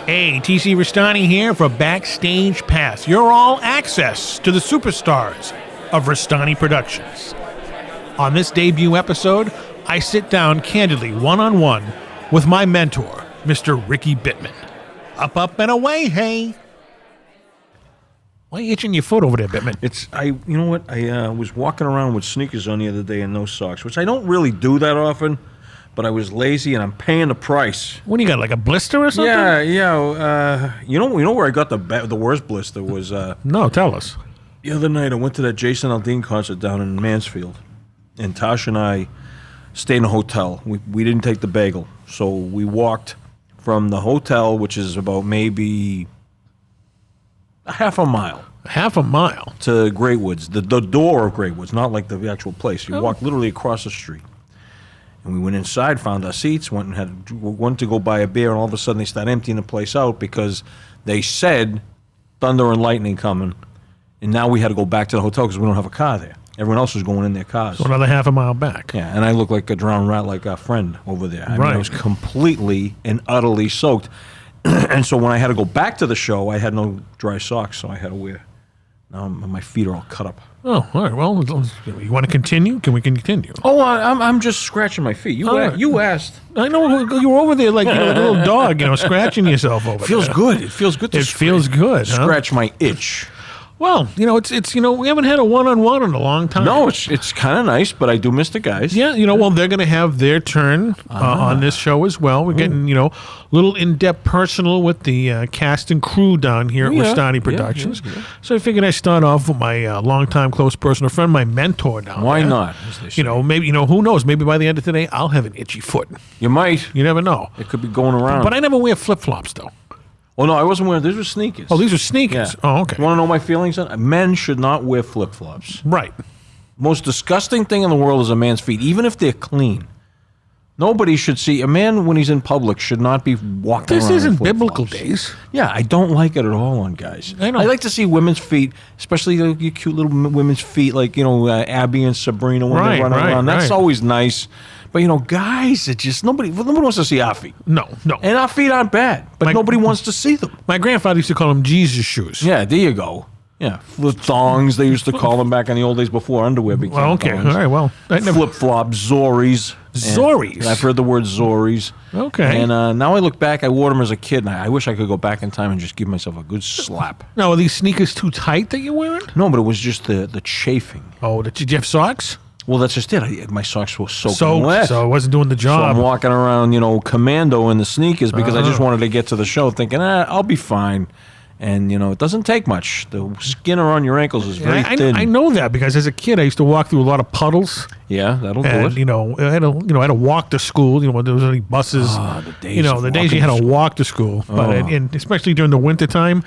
Hey, TC Restani here for Backstage Pass, your all access to the superstars of Restani Productions. On this debut episode, I sit down candidly one-on-one with my mentor, Mr. Ricky Bittman. Up, and away, hey. Why are you itching your foot over there, Bittman? You know what? I was walking around with sneakers on the other day and no socks, which I don't really do that often. But I was lazy, and I'm paying the price. What do you got, like a blister or something? Yeah. You know where I got the worst blister was. No, tell us. The other night, I went to that Jason Aldean concert down in Mansfield, and Tasha and I stayed in a hotel. We didn't take the bagel, so we walked from the hotel, which is about maybe a half a mile. Half a mile? To Great Woods, the door of Great Woods, not like the actual place. You walk literally across the street. And we went inside, found our seats, went to go buy a beer, and all of a sudden they start emptying the place out because they said thunder and lightning coming, and now we had to go back to the hotel because we don't have a car there. Everyone else was going in their cars. So another half a mile back. Yeah, and I look like a drowned rat like our friend over there. I mean, Right. I was completely and utterly soaked. And so when I had to go back to the show, I had no dry socks, so I had to wear. Now my feet are all cut up. Oh, all right. Well, you want to continue? Can we continue? Oh, I'm just scratching my feet. You asked. I know you were over there like like a little dog, scratching yourself over Feels there. good. It feels good to feels good, huh? Scratch my itch. Well, it's we haven't had a one-on-one in a long time. No, it's kind of nice, but I do miss the guys. Yeah, well, they're going to have their turn on this show as well. We're getting, a little in-depth personal with the cast and crew down here at Restani Productions. Yeah. So I figured I'd start off with my longtime close personal friend, my mentor down Why there. not? Maybe, who knows? Maybe by the end of today, I'll have an itchy foot. You might. You never know. It could be going around. But I never wear flip-flops, though. Oh, no, I wasn't wearing. These were sneakers. Oh, these are sneakers. Yeah. Oh, okay. You want to know my feelings on it? Men should not wear flip-flops. Right. Most disgusting thing in the world is a man's feet, even if they're clean. Nobody should see. A man, when he's in public, should not be walking around This isn't in flip-flops. biblical days. Yeah, I don't like it at all on guys. I know. I like to see women's feet, especially the cute little women's feet, like, Abby and Sabrina when they're running around. That's always nice. But, guys, it just, nobody wants to see our feet. No. And our feet aren't bad, but nobody wants to see them. My grandfather used to call them Jesus shoes. Yeah, there you go. Yeah, flip thongs, they used to call them back in the old days before underwear became okay. thongs. All right, well. Flip-flops, Zoris. Zoris? I've heard the word Zoris. Okay. And now I look back, I wore them as a kid, and I wish I could go back in time and just give myself a good slap. Now, are these sneakers too tight that you're wearing? No, but it was just the chafing. Oh, did you have socks? Well, that's just it. My socks were soaking wet. So it wasn't doing the So job. I'm walking around, commando in the sneakers because I just wanted to get to the show thinking, I'll be fine. And, it doesn't take much. The skin around your ankles is very thin. I know that because as a kid, I used to walk through a lot of puddles. Yeah, that'll do and, it. I had to walk to school, when there was any buses. The days of the days you had to walk to school. But and especially during the wintertime,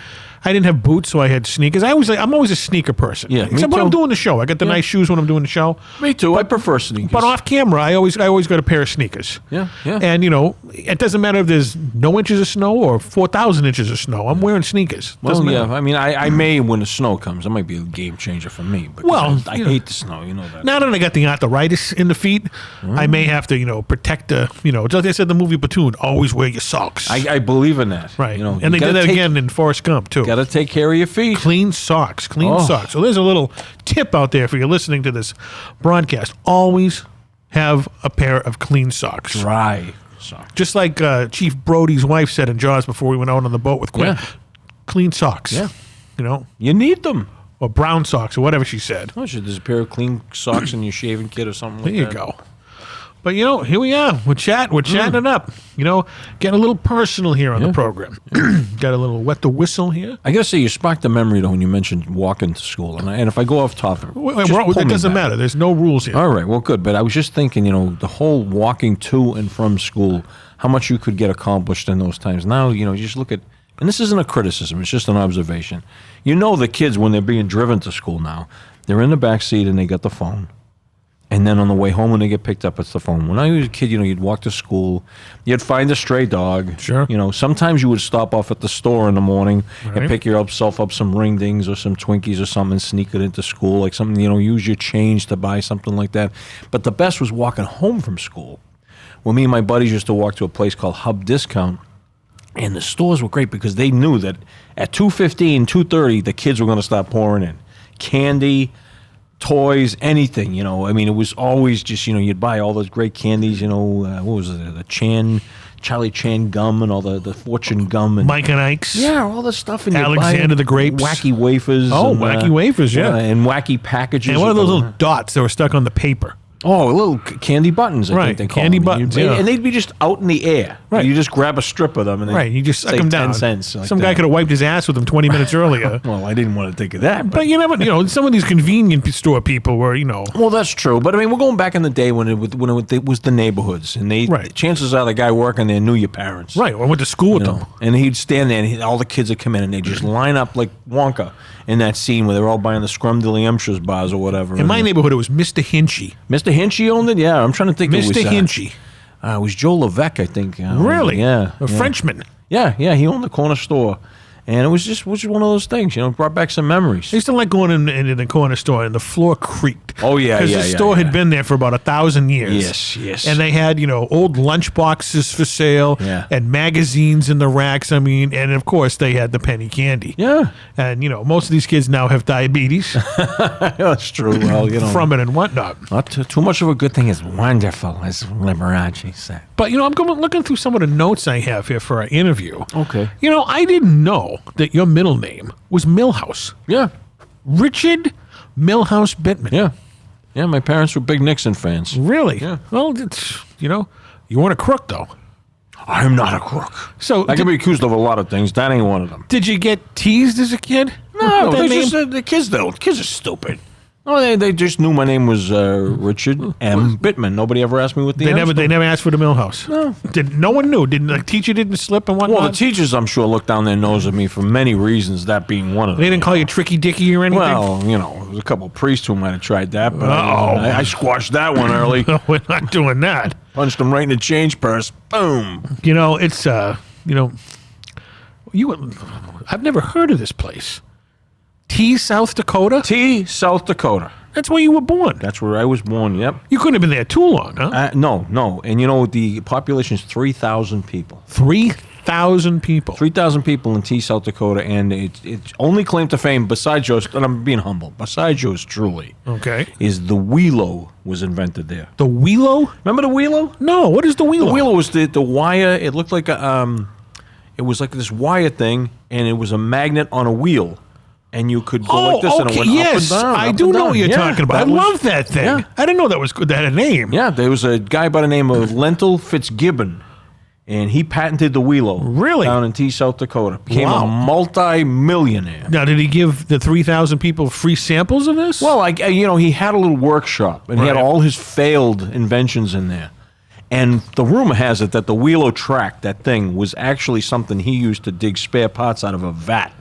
I didn't have boots, so I had sneakers. I'm always a sneaker person. Yeah, me Except when too. I'm doing the show. I got the nice shoes when I'm doing the show. Me too. I prefer sneakers. But off camera, I always got a pair of sneakers. Yeah. And, it doesn't matter if there's no inches of snow or 4,000 inches of snow. I'm wearing sneakers. Doesn't matter. I mean, I may when the snow comes. That might be a game changer for me. I hate the snow. You know that. Now that I got the arthritis in the feet, I may have to, protect the, just like they said in the movie Platoon, always wear your socks. I believe in that. Right. And they did that again in Forrest Gump, too. Got to take care of your feet. Clean socks. So there's a little tip out there for you listening to this broadcast. Always have a pair of clean socks. Dry socks. Just like Chief Brody's wife said in Jaws before we went out on the boat with Quinn. Yeah. Clean socks. Yeah. You need them. Or brown socks or whatever she said. Oh, there's a pair of clean socks in your shaving kit or something like that. There you go. But, here we are. We're chatting it up. Getting a little personal here on the program. Got a little wet the whistle here. I got to say, you sparked a memory, though, when you mentioned walking to school. And if I go off topic, it doesn't matter. There's no rules here. All right, well, good. But I was just thinking, the whole walking to and from school, how much you could get accomplished in those times. Now, you just look at, and this isn't a criticism, it's just an observation. The kids, when they're being driven to school now, they're in the back seat and they got the phone. And then on the way home, when they get picked up, it's the phone. When I was a kid, you'd walk to school, you'd find a stray dog. Sure. Sometimes you would stop off at the store in the morning and pick yourself up some ring dings or some Twinkies or something and sneak it into school, like something, use your change to buy something like that. But the best was walking home from school. When me and my buddies used to walk to a place called Hub Discount, And the stores were great because they knew that at 2:15, 2:30, the kids were going to start pouring in. Candy, toys, anything, I mean, it was always just, you'd buy all those great candies, what was it, the Charlie Chan gum and all the Fortune gum. And, Mike and Ike's. Yeah, all the stuff. And Alexander the Grapes. Wacky wafers. Oh, and, wacky wafers, yeah. And wacky packages. And one of those little dots that were stuck on the paper. Oh, little candy buttons, I think they call candy them. buttons, yeah. And they'd be just out in the air. Right. You just grab a strip of them and you just suck say them down. 10 cents. Like Some guy could have wiped his ass with them 20 minutes earlier. Well, I didn't want to think of that. But you never, some of these convenience store people were, Well, that's true. But I mean, we're going back in the day when it was the neighborhoods. And chances are the guy working there knew your parents. Right, or went to school with them. And he'd stand there and all the kids would come in and they'd just line up like Wonka in that scene where they're all buying the Scrumdiddlyumptious bars or whatever. In my neighborhood, it was Mr. Hinchy. Mr. Hinchy owned it? Yeah, I'm trying to think. Mr. Hinchy. It was Joe Levesque, I think. Really? Yeah. A Frenchman. Yeah, he owned the corner store. And it was just one of those things, brought back some memories. I used to like going in the corner store and the floor creaked. Oh, yeah, because the store had been there for about 1,000 years. Yes. And they had, old lunch boxes for sale and magazines in the racks. I mean, and of course they had the penny candy. Yeah. And, most of these kids now have diabetes. That's true. Well, from it and whatnot. Not too much of a good thing is wonderful, as Liberace said. But, I'm looking through some of the notes I have here for our interview. Okay. I didn't know that your middle name was Milhouse. Yeah. Richard Milhouse Bittman. Yeah. Yeah, my parents were big Nixon fans. Really? Yeah. Well, it's, you weren't a crook, though. I'm not a crook. So I can be accused of a lot of things. That ain't one of them. Did you get teased as a kid? No, the kids, though. Kids are stupid. No, they just knew my name was Richard M. Bittman. Nobody ever asked me what the They never asked for the Milhouse. No. No one knew. The teacher didn't slip and whatnot? Well, the teachers, I'm sure, looked down their nose at me for many reasons, that being one of them. They didn't call you Tricky Dicky or anything? Well, there was a couple of priests who might have tried that, but I squashed that one early. We're not doing that. Punched them right in the change purse. Boom. It's, I've never heard of this place. South Dakota? South Dakota. That's where you were born. That's where I was born, yep. You couldn't have been there too long, huh? No. And the population is 3,000 people. 3,000 people. 3,000 people in South Dakota, and it's only claim to fame, besides yours, and I'm being humble, besides yours truly, okay, is the wheelo was invented there. The wheelo? Remember the wheelo? No, what is the wheelo? The wheelo was the wire, it looked like it was like this wire thing, and it was a magnet on a wheel. And you could go like this, and it went up and down. I do know what you're talking about. I love that thing. Yeah. I didn't know that had a name. Yeah, there was a guy by the name of Lentil Fitzgibbon, and he patented the wheelo. Really? Down in South Dakota. Became a multi-millionaire. Now, did he give the 3,000 people free samples of this? Well, he had a little workshop, and he had all his failed inventions in there. And the rumor has it that the wheelo track, that thing, was actually something he used to dig spare parts out of a vat.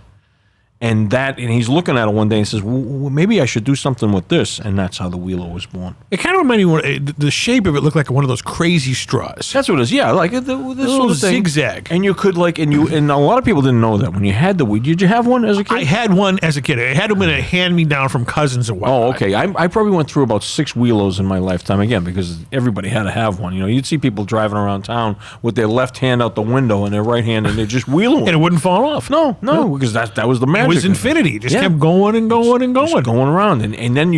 And he's looking at it one day and says, well, maybe I should do something with this. And that's how the wheelo was born. It kind of reminded me, the shape of it looked like one of those crazy straws. That's what it is. Yeah, like this sort of thing. Zigzag. And you could and a lot of people didn't know that when you had the wheel. Did you have one as a kid? I had one as a kid. I had them in a hand-me-down from cousins or whatnot. Oh, okay. I probably went through about 6 wheelos in my lifetime, again, because everybody had to have one. You'd see people driving around town with their left hand out the window and their right hand, and they're just wheeling. And it wouldn't fall off. No, because that was the magic. It was infinity. Just kept going and going and going. Just going around. And then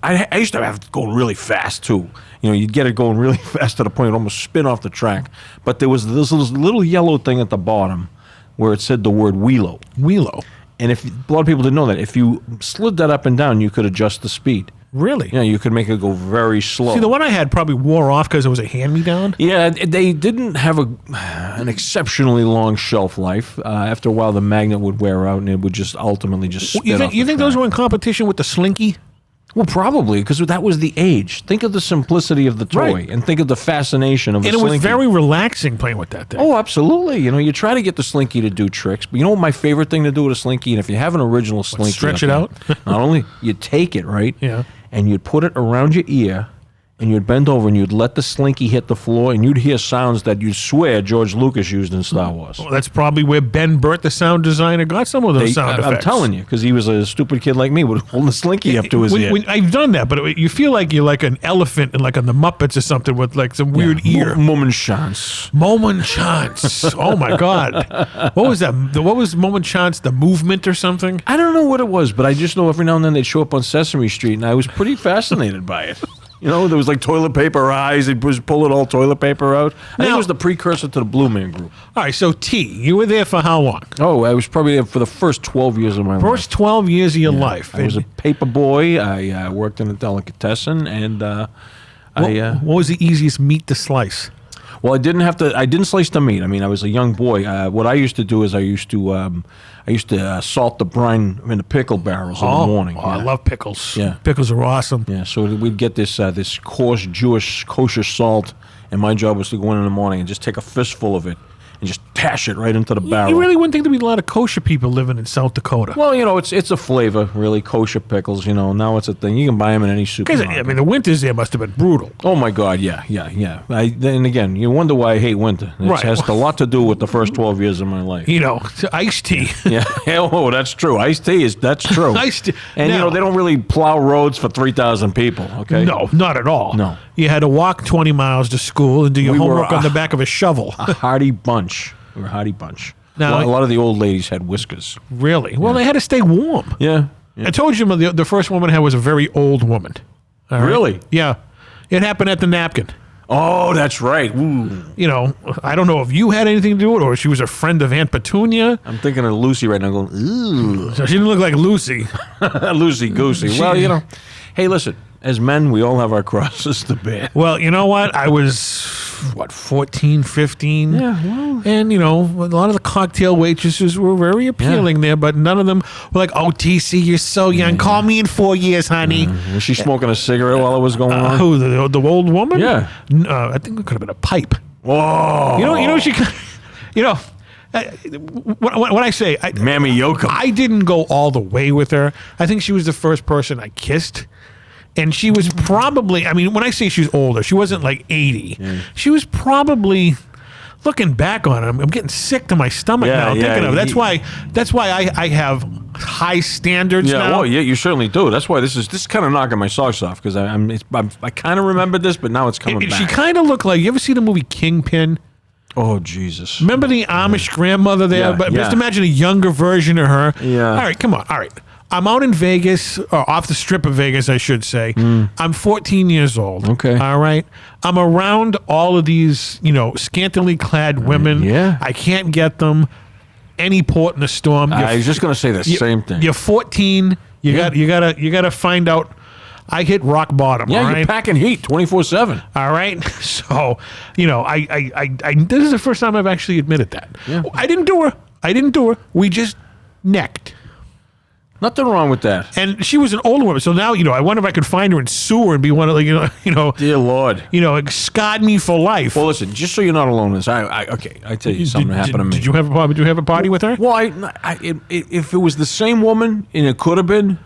I used to have to go really fast, too. You'd get it going really fast to the point it almost spin off the track. But there was this little yellow thing at the bottom where it said the word wheelo. Wheelo. And a lot of people didn't know that. If you slid that up and down, you could adjust the speed. Really? Yeah, you could make it go very slow. See, the one I had probably wore off because it was a hand-me-down. Yeah, they didn't have an exceptionally long shelf life. After a while, the magnet would wear out, and it would just ultimately just spin off. You think those were in competition with the Slinky? Well, probably, because that was the age. Think of the simplicity of the toy, and think of the fascination of the Slinky. And it was very relaxing playing with that thing. Oh, absolutely. You try to get the Slinky to do tricks, but you know what my favorite thing to do with a Slinky? And if you have an original Slinky... Stretch it out? Not only, you take it, right? Yeah. And you'd put it around your ear, and you'd bend over and you'd let the slinky hit the floor, and you'd hear sounds that you'd swear George Lucas used in Star Wars. Well, that's probably where Ben Burt, the sound designer, got some of those sound effects. I'm telling you, because he was a stupid kid like me, would hold the slinky up to his ear. I've done that, but you feel like you're like an elephant, and like on the Muppets or something with like some weird ear. Moment chance. Moment chance. Oh my God. What was that? What was Moment chance? The movement or something? I don't know what it was, but I just know every now and then they'd show up on Sesame Street, and I was pretty fascinated by it. You know, there was like toilet paper eyes. It was pulling all toilet paper out. I think it was the precursor to the Blue Man Group. All right, so T, you were there for how long? Oh, I was probably there for the first 12 years of my life. First 12 years of your life. I was a paper boy. I worked in a delicatessen, and what was the easiest meat to slice? Well, I didn't slice the meat. I mean, I was a young boy. What I used to do is I used to salt the brine in the pickle barrels in the morning. I love pickles. Yeah. Pickles are awesome. Yeah, so we'd get this coarse Jewish kosher salt, and my job was to go in the morning and just take a fistful of it and just tash it right into the barrel. You really wouldn't think there'd be a lot of kosher people living in South Dakota. Well, you know, it's a flavor, really, kosher pickles. You know, now it's a thing. You can buy them in any supermarket. I mean, the winters there must have been brutal. Oh my God, yeah. Then again, you wonder why I hate winter. It has a lot to do with the first 12 years of my life. You know, iced tea. Yeah, oh, that's true. Iced tea that's true. Iced tea. And now, you know, they don't really plow roads for 3,000 people. Okay. No, not at all. No. You had to walk 20 miles to school and do your homework on the back of a shovel. A hardy bunch. We were a hardy bunch. Now, a lot of the old ladies had whiskers. Really? Well, they had to stay warm. Yeah. I told you the first woman I had was a very old woman. All right? Really? Yeah. It happened at the napkin. Oh, that's right. Ooh. You know, I don't know if you had anything to do with it or she was a friend of Aunt Petunia. I'm thinking of Lucy right now going, ooh. So she didn't look like Lucy. Loosey goosey. Well, you know, hey, listen, as men, we all have our crosses to bear. Well, you know what? I was, 14, 15? Yeah, well. And, you know, a lot of the cocktail waitresses were very appealing there, but none of them were like, oh, TC, you're so young. Call me in 4 years, honey. Was she smoking a cigarette while it was going on? Who, the old woman? Yeah. I think it could have been a pipe. Whoa. You know, she, you know, when I say Mammy Yokum. I didn't go all the way with her. I think she was the first person I kissed. And she was probably, I mean, when I say she's older, she wasn't like 80. Yeah. She was probably, looking back on it, I'm getting sick to my stomach now thinking of it. That's why I have high standards now. Well, yeah, you certainly do. That's why this is kind of knocking my socks off, because I kind of remembered this, but now it's coming back. She kind of looked like, you ever see the movie Kingpin? Oh, Jesus. Remember the Amish grandmother there? Yeah, but just imagine a younger version of her. Yeah. All right, come on. All right. I'm out in Vegas, or off the strip of Vegas, I should say. I'm 14 years old. Okay. All right. I'm around all of these, you know, scantily clad women. Yeah. I can't get them. Any port in a storm. I was just going to say the same thing. You're 14. You gotta find out. I hit rock bottom. Yeah, all right? You're packing heat 24/7. All right. So, you know, I this is the first time I've actually admitted that. Yeah. I didn't do her. We just necked. Nothing wrong with that. And she was an older woman, so now, you know, I wonder if I could find her and sue her and be one of the, you know, dear Lord, you know, scarred me for life. Well, listen, just so you're not alone in this, I tell you something that happened to me. Did you have a party with her? Well, if it was the same woman, and it could have been,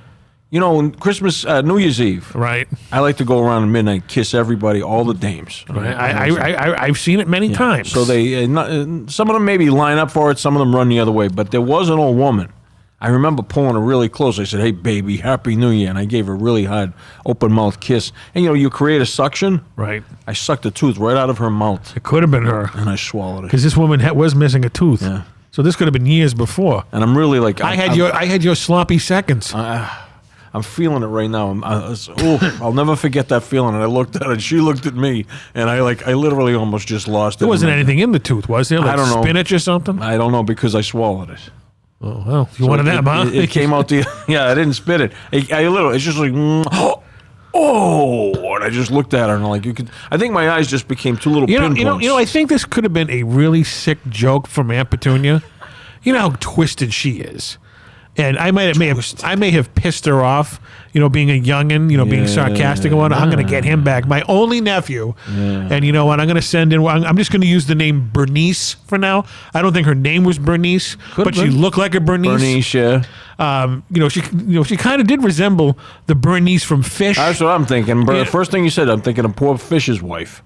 you know, on Christmas, New Year's Eve, right? I like to go around at midnight, kiss everybody, all the dames. Right. I've seen it many times. So they, some of them maybe line up for it, some of them run the other way, but there was an old woman. I remember pulling her really close. I said, "Hey, baby, Happy New Year," and I gave her a really hard, open mouth kiss. And you know, you create a suction. Right. I sucked the tooth right out of her mouth. It could have been her, and I swallowed it because this woman was missing a tooth. Yeah. So this could have been years before. And I'm really like, I had your sloppy seconds. I'm feeling it right now. I'll never forget that feeling. And I looked at her, and she looked at me, and I literally almost just lost it. There wasn't anything in the tooth, was there? Like I don't know. Spinach or something? I don't know, because I swallowed it. Oh, well, you wanted them, huh? It came out I didn't spit it. It's just like, and I just looked at her, and I'm like, I think my eyes just became two little pinpoints. You know, I think this could have been a really sick joke from Aunt Petunia. You know how twisted she is. And I may have pissed her off, being a youngin, being sarcastic about it. I'm going to get him back. My only nephew. Yeah. And you know what? I'm going to send in. I'm just going to use the name Bernice for now. I don't think her name was Bernice, but she looked like a Bernice. Bernice, yeah. She kind of did resemble the Bernice from Fish. That's what I'm thinking. Yeah. First thing you said, I'm thinking of poor Fish's wife.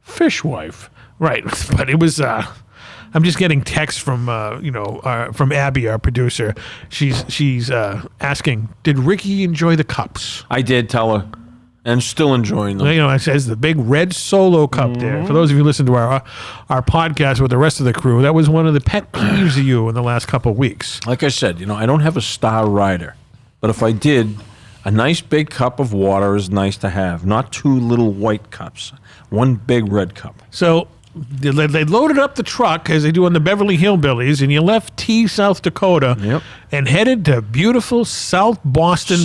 Fish wife. Right, but it was. I'm just getting texts from from Abby, our producer. She's asking, did Ricky enjoy the cups? I did tell her, and still enjoying them. It says the big red Solo cup there. For those of you who listen to our podcast with the rest of the crew, that was one of the pet peeves of you in the last couple of weeks. Like I said, I don't have a star rider, but if I did, a nice big cup of water is nice to have. Not two little white cups, one big red cup. So they loaded up the truck, as they do on the Beverly Hillbillies, and you left South Dakota and headed to beautiful South Boston,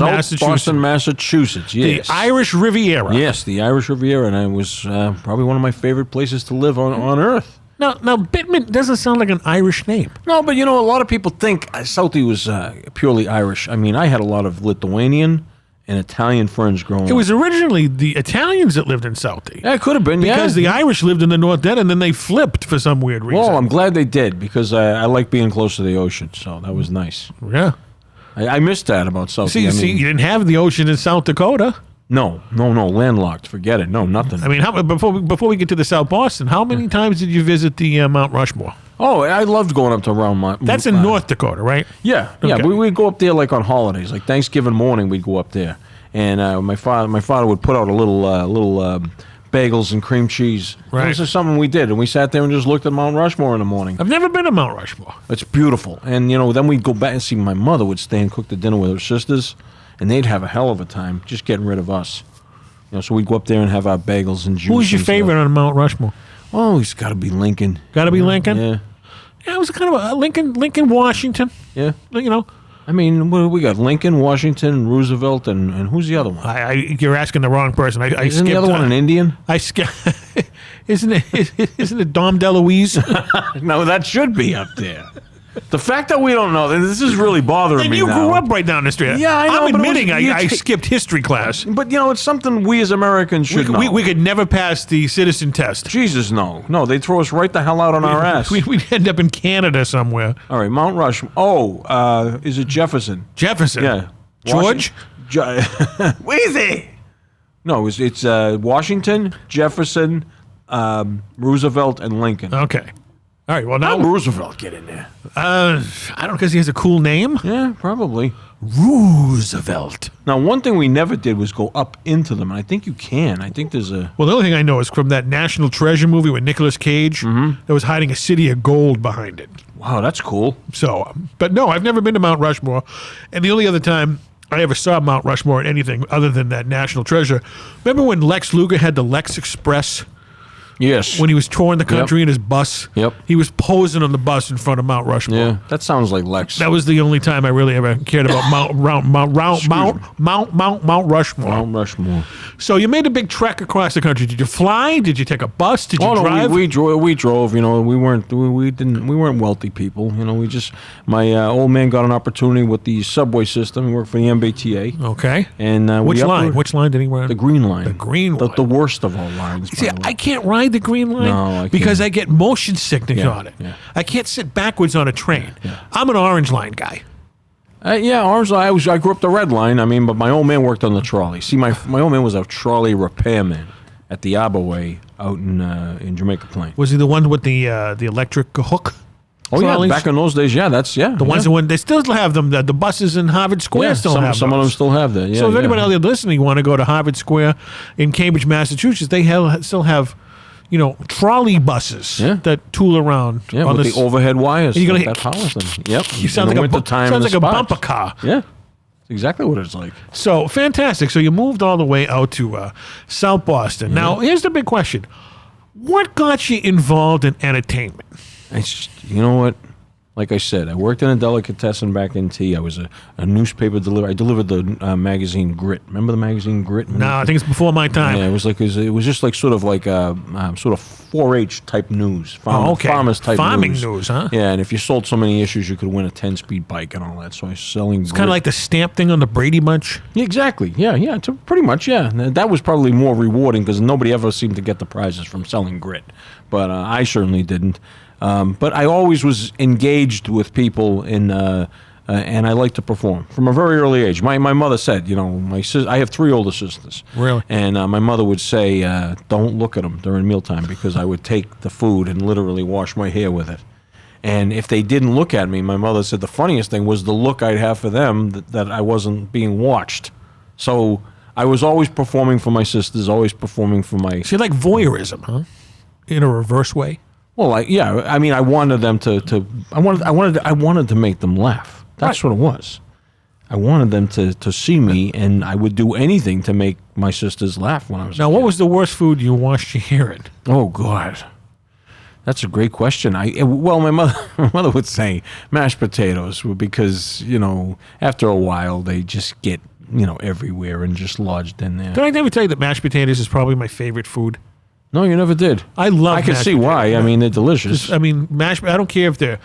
Massachusetts. Yes. The Irish Riviera. Yes, the Irish Riviera, and it was probably one of my favorite places to live on Earth. Now, Bittman doesn't sound like an Irish name. No, but a lot of people think Southie was purely Irish. I mean, I had a lot of Lithuanian and Italian friends growing up. It was originally the Italians that lived in Southie. Yeah, it could have been, because the Irish lived in the North End, and then they flipped for some weird reason. Well, I'm glad they did, because I like being close to the ocean, so that was nice. Yeah. I missed that about Southie. See, you didn't have the ocean in South Dakota. No, landlocked. Forget it. No, nothing. I mean, before we get to the South Boston, how many times did you visit the Mount Rushmore? Oh, I loved going up to around my... That's in North Dakota, right? Yeah, okay. Yeah. We'd go up there like on holidays, like Thanksgiving morning. We'd go up there, and my father would put out a little bagels and cream cheese. Right. And this is something we did, and we sat there and just looked at Mount Rushmore in the morning. I've never been to Mount Rushmore. It's beautiful, and then we'd go back and see. My mother would stay and cook the dinner with her sisters, and they'd have a hell of a time just getting rid of us. So we'd go up there and have our bagels and juice. Who's your favorite on Mount Rushmore? Oh, he's got to be Lincoln. Got to be Lincoln? Yeah. Yeah, it was kind of a Lincoln, Washington. Yeah. I mean, we got Lincoln, Washington, Roosevelt, and who's the other one? You're asking the wrong person. Isn't the other one an Indian? Isn't it Dom DeLuise? No, that should be up there. The fact that we don't know, this is really bothering me now. And you grew up right down the street. Yeah, I know. I'm admitting I skipped history class. But, it's something we as Americans should know. We could never pass the citizen test. Jesus, no. No, they'd throw us right the hell out on our ass. We'd end up in Canada somewhere. All right, Mount Rushmore. Oh, is it Jefferson? Jefferson? Yeah. George? Weezy! No, it's Washington, Jefferson, Roosevelt, and Lincoln. Okay. All right, well, now... How Roosevelt get in there? I don't know, because he has a cool name? Yeah, probably. Roosevelt. Now, one thing we never did was go up into them, and I think you can. I think there's a... Well, the only thing I know is from that National Treasure movie with Nicolas Cage, that was hiding a city of gold behind it. Wow, that's cool. So, but no, I've never been to Mount Rushmore, and the only other time I ever saw Mount Rushmore at anything other than that National Treasure, remember when Lex Luger had the Lex Express? Yes. When he was touring the country in his bus. Yep. He was posing on the bus in front of Mount Rushmore. Yeah, that sounds like Lex. That was the only time I really ever cared about Mount Rushmore. Mount Rushmore. So you made a big trek across the country. Did you fly? Did you take a bus? Did you drive? No, we drove. We weren't wealthy people. We just my old man got an opportunity with the subway system. He worked for the MBTA. Okay. And which line? Which line did he run? The green line. The green line. The worst of all lines. See, I can't ride the green line because I get motion sickness on it. Yeah. I can't sit backwards on a train. Yeah. I'm an orange line guy. Orange line. I grew up the red line. But my old man worked on the trolley. See, my old man was a trolley repairman at the Abaway out in Jamaica Plain. Was he the one with the electric hook? Oh trolleys? Yeah, back in those days, that's the ones that when they still have them. The buses in Harvard Square still have some those. of them still have that. Yeah, so if anybody out there listening want to go to Harvard Square in Cambridge, Massachusetts, they still have trolley buses that tool around. Yeah, with the overhead wires. You're gonna that powers them. Yep. You sound like a bumper car. Yeah. Exactly what it's like. So fantastic. So you moved all the way out to South Boston. Yeah. Now here's the big question: what got you involved in entertainment? You know what? Like I said, I worked in a delicatessen back in T. I was a newspaper deliverer. I delivered the magazine Grit. Remember the magazine Grit? No, I think it's before my time. Yeah, it was just like sort of 4-H type news. Farmers type Farming news. news, huh? Yeah, and if you sold so many issues, you could win a 10-speed bike and all that. So I was selling. It's kind of like the stamp thing on the Brady Bunch. Yeah, exactly. Yeah, pretty much. Yeah, that was probably more rewarding because nobody ever seemed to get the prizes from selling Grit, but I certainly didn't. But I always was engaged with people and I like to perform from a very early age. My mother said, I have 3 older sisters. Really? And my mother would say, don't look at them during mealtime because I would take the food and literally wash my hair with it. And if they didn't look at me, my mother said the funniest thing was the look I'd have for them that I wasn't being watched. So I was always performing for my sisters, always performing for my... So you like voyeurism, huh? In a reverse way? Well, I wanted them I wanted to make them laugh. That's what it was. I wanted them to see me, and I would do anything to make my sisters laugh when I was. Now, what was the worst food you washed your hair in? Oh God, that's a great question. My mother would say mashed potatoes because after a while they just get everywhere and just lodged in there. Did I never tell you that mashed potatoes is probably my favorite food? No, you never did. I love. I can see why. I mean, they're delicious. I don't care if they're,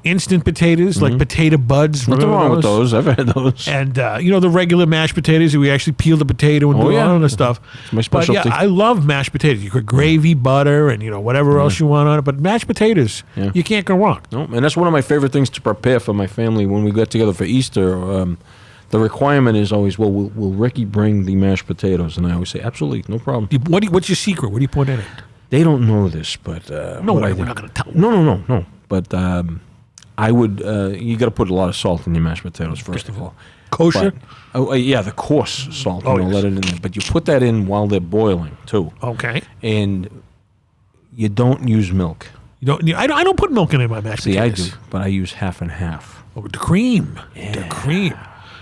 instant potatoes like potato buds. Nothing wrong with those. I've had those. And the regular mashed potatoes, we actually peel the potato and do all that other stuff. It's my specialty. But I love mashed potatoes. You could gravy, butter, and whatever else you want on it. But mashed potatoes, you can't go wrong. No, and that's one of my favorite things to prepare for my family when we get together for Easter. The requirement is always, will Ricky bring the mashed potatoes? And I always say, absolutely, no problem. What's your secret? What do you put in it? They don't know this, but... no way, we're not going to tell them. No. But I would... you got to put a lot of salt in your mashed potatoes, first of all. Kosher? The coarse salt. Yes. Let it in there. But you put that in while they're boiling, too. Okay. And you don't use milk. I don't put milk in my mashed potatoes. See, I do, but I use half and half. Oh, the cream. Yeah. The cream.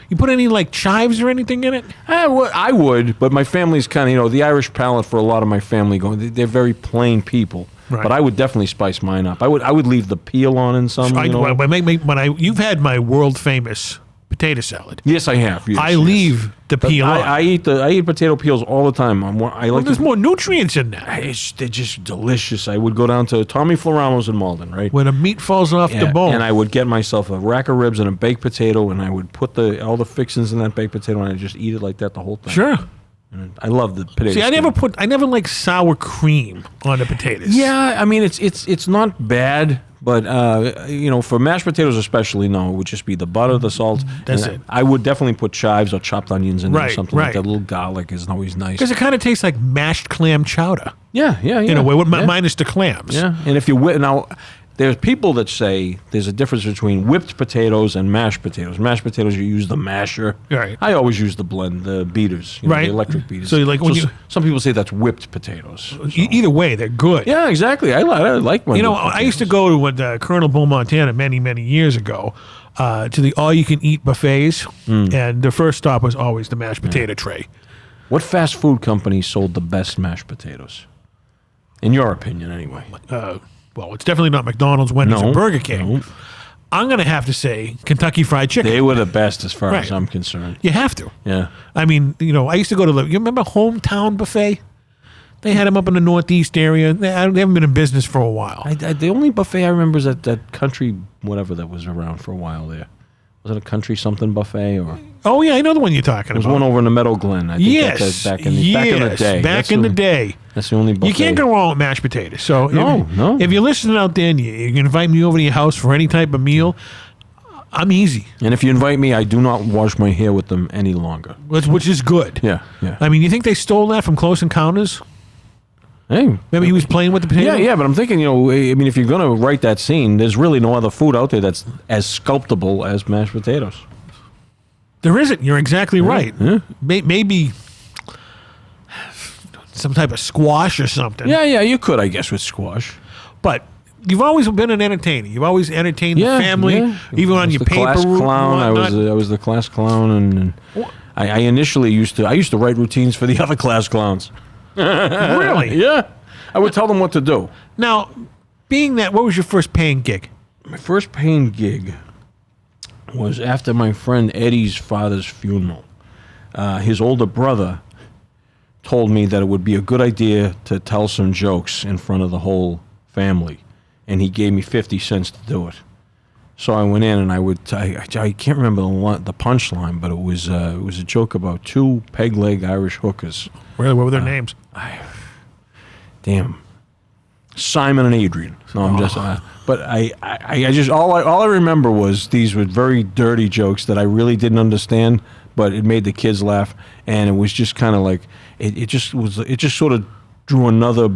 You put any chives or anything in it? I would, but my family's kind of, the Irish palate for a lot of my family they're very plain people. Right. But I would definitely spice mine up. I would leave the peel on in some. You've had my world famous potato salad. Yes, I have. Yes, I leave the peel on. I eat potato peels all the time. There's more nutrients in that. They're just delicious. I would go down to Tommy Florano's in Malden, right? When the meat falls off the bone. And I would get myself a rack of ribs and a baked potato, and I would put all the fixings in that baked potato, and I'd just eat it like that the whole time. Sure. And I love the potato. See, I never like sour cream on the potatoes. Yeah, I mean it's not bad. But, for mashed potatoes especially, no, it would just be the butter, the salt. That's it. I would definitely put chives or chopped onions in there or something like that. A little garlic is always nice. Because it kind of tastes like mashed clam chowder. Yeah. In a way, minus the clams. Yeah, and if you now, there's people that say there's a difference between whipped potatoes and mashed potatoes. Mashed potatoes, you use the masher. Right. I always use the beaters, the electric beaters. So some people say that's whipped potatoes. So. Either way, they're good. Yeah, exactly. I like when I used to go to Colonel Bull, Montana many, many years ago to the all-you-can-eat buffets, and the first stop was always the mashed potato tray. What fast food company sold the best mashed potatoes? In your opinion, anyway. Well, it's definitely not McDonald's, Wendy's, or Burger King. No. I'm going to have to say Kentucky Fried Chicken. They were the best as far as I'm concerned. You have to. Yeah. I mean, I used to go to you remember Hometown Buffet? They had them up in the Northeast area. They haven't been in business for a while. The only buffet I remember is that country, whatever that was around for a while there. Was it a country something buffet or? Oh yeah, I know the one you're talking about. There was one over in the Meadow Glen. I think yes, back in the day. Back in the day. That's the only buffet. You can't go wrong with mashed potatoes. So no. If you're listening out there and you can invite me over to your house for any type of meal, I'm easy. And if you invite me, I do not wash my hair with them any longer. Which is good. Yeah. I mean, you think they stole that from Close Encounters? Hey, maybe he was playing with the potato. Yeah, but I'm thinking, if you're going to write that scene, there's really no other food out there that's as sculptable as mashed potatoes. There isn't. You're exactly right. Yeah. Maybe some type of squash or something. Yeah, you could, I guess, with squash. But you've always been an entertainer. You've always entertained the family, even on your paper route. Clown. I was the class clown, and I initially used to write routines for the other class clowns. Really? Yeah. I would tell them what to do. Now, being that, what was your first paying gig? My first paying gig was after my friend Eddie's father's funeral. His older brother told me that it would be a good idea to tell some jokes in front of the whole family, and he gave me 50 cents to do it. So I went in and I can't remember the punchline, but it was a joke about two peg-leg Irish hookers. Really, what were their names? Damn, Simon and Adrian. No, I'm just. But I just all I remember was these were very dirty jokes that I really didn't understand, but it made the kids laugh, and it was just kind of like it just sort of drew another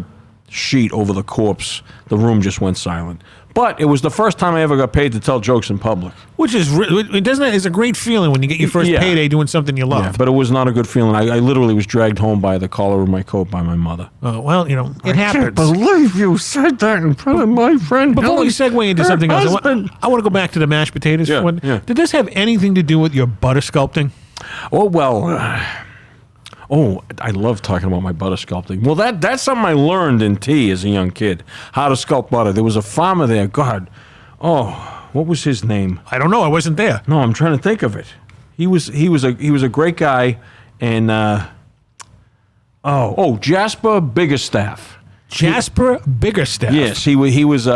sheet over the corpse. The room just went silent. But it was the first time I ever got paid to tell jokes in public. Which is, it's a great feeling when you get your first payday doing something you love. Yeah, but it was not a good feeling. I literally was dragged home by the collar of my coat by my mother. Well, it happens. I can't believe you said that in front of my friend. Before we segue into something else, I want to go back to the mashed potatoes. Yeah, one. yeah. Did this have anything to do with your butter sculpting? Oh, well... I love talking about my butter sculpting. Well, that's something I learned in tea as a young kid, how to sculpt butter. There was a farmer there. God, what was his name? I don't know. I wasn't there. No, I'm trying to think of it. He was a great guy, and Jasper Biggerstaff. Jasper Biggerstaff. Yes, he was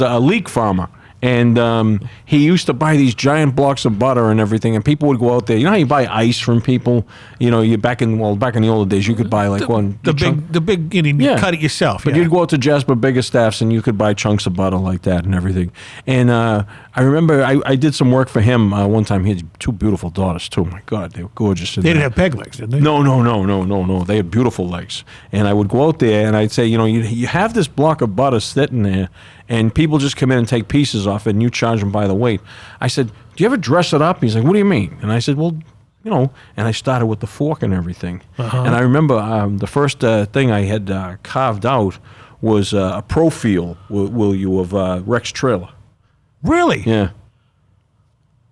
a leek farmer. And he used to buy these giant blocks of butter and everything, and people would go out there. You know how you buy ice from people? You know, back in the older days, you could buy like the big, you cut it yourself. But you'd go out to Jasper Biggerstaff's and you could buy chunks of butter like that and everything. And I remember I did some work for him one time. He had two beautiful daughters too. My God, they were gorgeous. They didn't have peg legs, did they? No. They had beautiful legs. And I would go out there and I'd say, you have this block of butter sitting there, and people just come in and take pieces off it, and you charge them by the weight. I said, do you ever dress it up? He's like, what do you mean? And I said, well, and I started with the fork and everything. And I remember the first thing I had carved out was a profile, of Rex Trailer. Really? Yeah.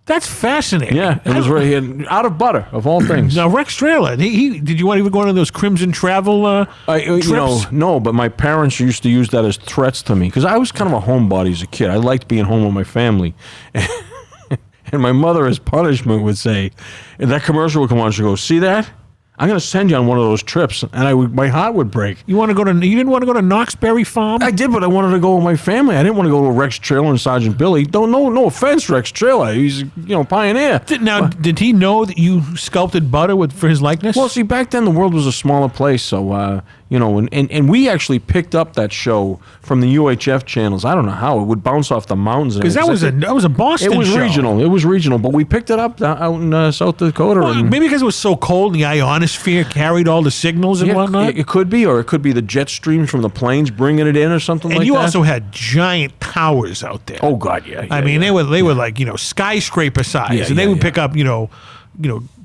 That's fascinating. Yeah, it was right out of butter, of all things. Now, Rex Trailer, did you want to even go on those Crimson Travel trips? No, but my parents used to use that as threats to me, because I was kind of a homebody as a kid. I liked being home with my family. And my mother, as punishment, would say, and that commercial would come on, she'd go, see that? I'm going to send you on one of those trips, and my heart would break. You didn't want to go to Knoxberry Farm? I did, but I wanted to go with my family. I didn't want to go to Rex Trailer and Sergeant Billy. No offense, Rex Trailer. He's pioneer. Did he know that you sculpted butter for his likeness? Well, see, back then the world was a smaller place, so and we actually picked up that show from the UHF channels. I don't know how it would bounce off the mountains. Because that was a Boston. It was show. regional. It was regional, but we picked it up out in South Dakota. Well, maybe because it was so cold, the ionosphere carried all the signals and whatnot. It could be, or it could be the jet streams from the planes bringing it in, or something like that. And you also had giant towers out there. Oh God, yeah. I mean, they were like skyscraper size, and they would pick up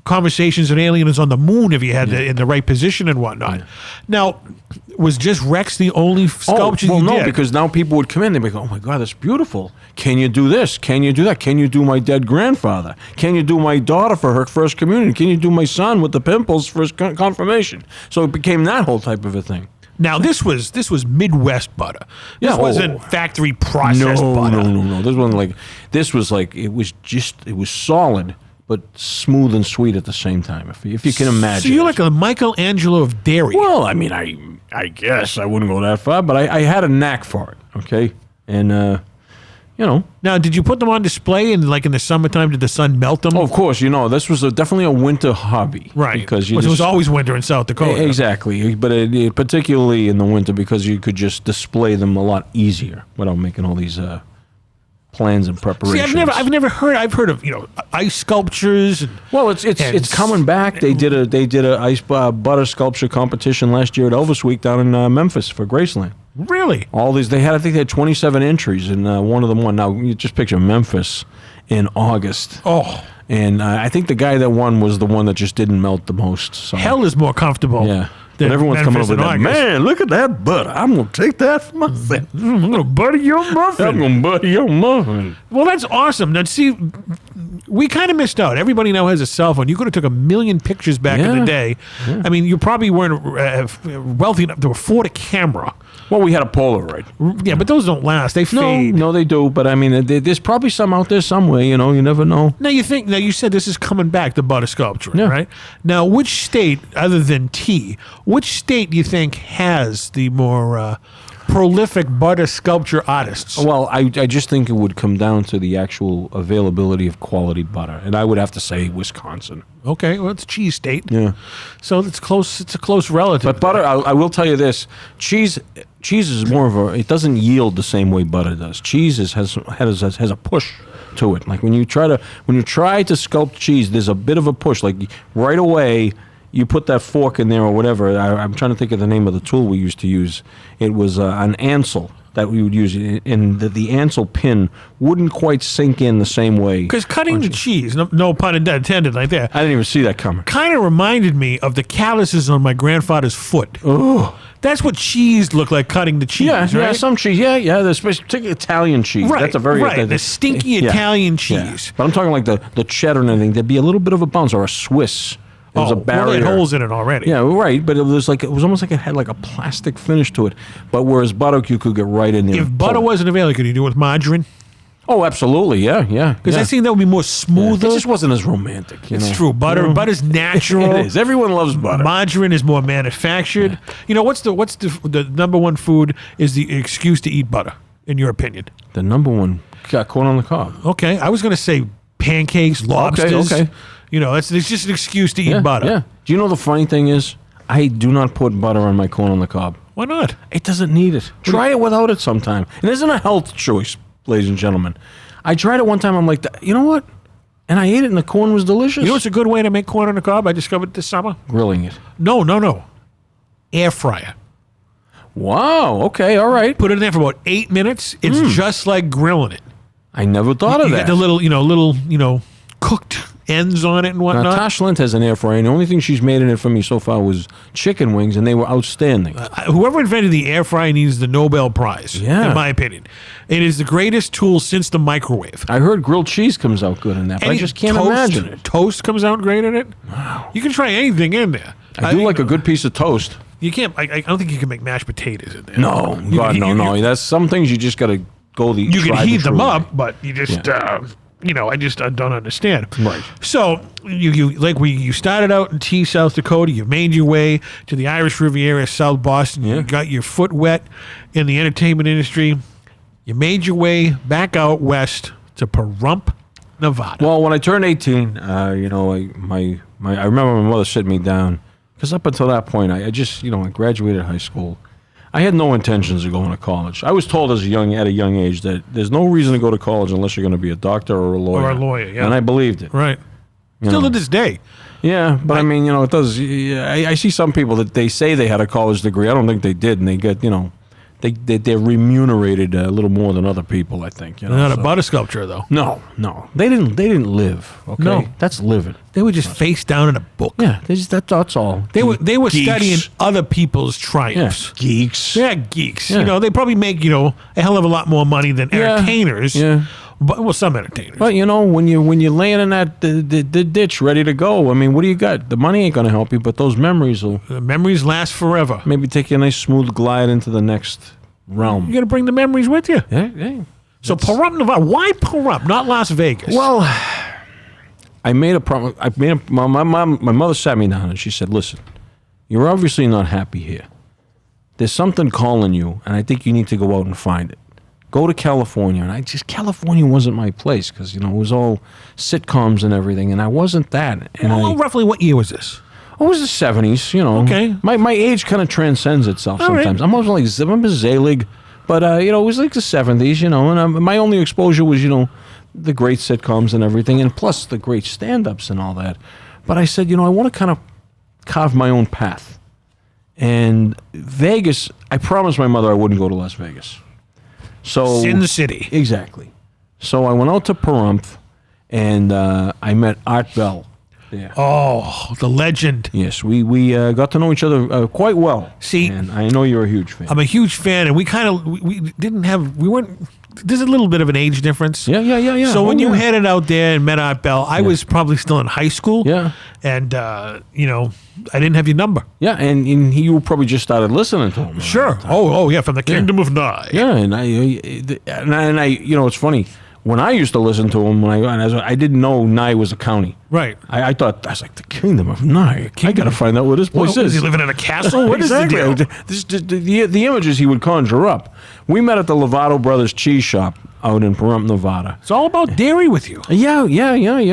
conversations with aliens on the moon if you had it in the right position and whatnot. Yeah. Now, was just Rex the only sculpture you did? No, because now people would come in, they'd be like, oh my God, that's beautiful. Can you do this? Can you do that? Can you do my dead grandfather? Can you do my daughter for her first communion? Can you do my son with the pimples for his confirmation? So it became that whole type of a thing. Now, this was Midwest butter. This wasn't factory processed butter. No. This was solid, but smooth and sweet at the same time, if you can imagine. So you're like a Michelangelo of dairy. Well, I mean, I guess I wouldn't go that far, but I had a knack for it, okay? And, Now, did you put them on display in the summertime? Did the sun melt them? Oh, of course, this was definitely a winter hobby. Right, because it was always winter in South Dakota. Exactly, but particularly in the winter, because you could just display them a lot easier without making all these plans and preparations. See, I've heard of ice sculptures. Well, it's coming back. They did a ice butter sculpture competition last year at Elvis Week down in Memphis for Graceland. Really? All these I think they had 27 entries, and one of them won. Now you just picture Memphis in August. Oh. And I think the guy that won was the one that just didn't melt the most. So. Hell is more comfortable. Yeah. But everyone's coming over there. Man, look at that butter. I'm going to take that for myself. I'm going to butter your muffin. I'm going to butter your muffin. Well, that's awesome. Now, see, We kind of missed out. Everybody now has a cell phone. You could have took a million pictures back in the day. Yeah. I mean, you probably weren't wealthy enough to afford a camera. Well, we had a Polaroid. Yeah, but those don't last. They fade. No, they do. But I mean, there's probably some out there somewhere. You know, you never know. Now you said this is coming back to butter sculpturing, right? Now, which state, other than tea, which state do you think has the more prolific butter sculpture artists? Well, I just think it would come down to the actual availability of quality butter, and I would have to say Wisconsin. Okay, well, it's a cheese state. Yeah, so it's close. It's a close relative. But butter, I will tell you this: cheese is more of a. It doesn't yield the same way butter does. Cheese has a push to it. Like when you try to sculpt cheese, there's a bit of a push. Like right away, you put that fork in there or whatever. I'm trying to think of the name of the tool we used to use. It was an ansel that we would use, and the ansel pin wouldn't quite sink in the same way. Because cutting the cheese, no pun intended, like that. I didn't even see that coming. Kind of reminded me of the calluses on my grandfather's foot. Oh. That's what cheese looked like, cutting the cheese, right? Yeah, some cheese. Yeah, there's particularly Italian cheese. Right, that's a very the stinky Italian cheese. Yeah. But I'm talking like the cheddar and everything. There'd be a little bit of a bounce, or a Swiss. There was a barrier. Well, it had holes in it already. Yeah, right. But it was almost like it had like a plastic finish to it. But whereas butter, you could get right in there. If butter wasn't available, could you do it with margarine? Oh, absolutely. Yeah. Because I think that would be more smoother. It just wasn't as romantic. It's true. Butter's natural. It is. Everyone loves butter. Margarine is more manufactured. Yeah. You know, what's the number one food is the excuse to eat butter, in your opinion? The number one, corn on the cob. Okay, I was going to say pancakes, lobsters. Okay. You know, it's just an excuse to eat butter. Yeah. Do you know the funny thing is, I do not put butter on my corn on the cob. Why not? It doesn't need it. Try it without it sometime. It isn't a health choice, ladies and gentlemen. I tried it one time. I'm like, you know what? And I ate it, and the corn was delicious. You know what's a good way to make corn on the cob? I discovered this summer. Grilling it. No. Air fryer. Wow. Okay. All right. Put it in there for about 8 minutes. It's just like grilling it. I never thought of that. You got the little cooked ends on it and whatnot. Now, Tosh Lint has an air fryer, and the only thing she's made in it for me so far was chicken wings, and they were outstanding. Whoever invented the air fryer needs the Nobel Prize, in my opinion. It is the greatest tool since the microwave. I heard grilled cheese comes out good in that, but I just can't imagine it. Toast comes out great in it. Wow. You can try anything in there. I do like a good piece of toast. You can't. I don't think you can make mashed potatoes in there. No, no. That's some things you just got to go the. You can heat them up, but you just. I just don't understand. Right. So you started out in Tea, South Dakota. You made your way to the Irish Riviera, South Boston. Yeah. You got your foot wet in the entertainment industry. You made your way back out west to Pahrump, Nevada. Well, when I turned 18, I remember my mother sitting me down because up until that point, I graduated high school. I had no intentions of going to college. I was told at a young age that there's no reason to go to college unless you're going to be a doctor or a lawyer. Or a lawyer, yeah. And I believed it. Right. Still to this day. Yeah, but I mean, it does. I see some people that they say they had a college degree. I don't think they did, and they get, they're remunerated a little more than other people, I think. They're not a butter sculpture, though. No. They didn't live. Okay? No. That's living. They were just face down in a book. Yeah, that's all. They were studying other people's triumphs. Yeah. Geeks. Yeah, geeks. Yeah. They probably make, a hell of a lot more money than entertainers. Yeah. But, some entertainers. But, when you're laying in that the ditch ready to go, I mean, what do you got? The money ain't going to help you, but those memories will... The memories last forever. Maybe take you a nice smooth glide into the next realm. You got to bring the memories with you. Yeah. So Pahrump, Nevada. Why Pahrump, not Las Vegas? Well, I made a promise. My mother sat me down and she said, "Listen, you're obviously not happy here. There's something calling you, and I think you need to go out and find it. Go to California." And California wasn't my place because it was all sitcoms and everything, and I wasn't that. And roughly what year was this? It was the 70s, Okay. My age kind of transcends itself sometimes. Right. I'm also like, I'm a Zelig, but, it was like the 70s, and my only exposure was, the great sitcoms and everything, and plus the great stand-ups and all that. But I said, I want to kind of carve my own path. And Vegas, I promised my mother I wouldn't go to Las Vegas. So Sin City. Exactly. So I went out to Pahrump, and I met Art Bell. Yeah. Oh, the legend. Yes, we got to know each other quite well. See, and I know you're a huge fan. I'm a huge fan, and we weren't there's a little bit of an age difference. Yeah. So when you headed out there and met Art Bell, I was probably still in high school. Yeah. And, you know, I didn't have your number. Yeah, and you probably just started listening to him. Sure. Oh, yeah, from the Kingdom of Nye. Yeah, and I, you know, it's funny. When I used to listen to him, I didn't know Nye was a county. Right. I thought, I was like, the Kingdom of Nye. I got to find out where this place is. Is he living in a castle? What is the deal? The images he would conjure up. We met at the Lovato Brothers Cheese Shop out in Pahrump, Nevada. It's all about dairy with you. Yeah.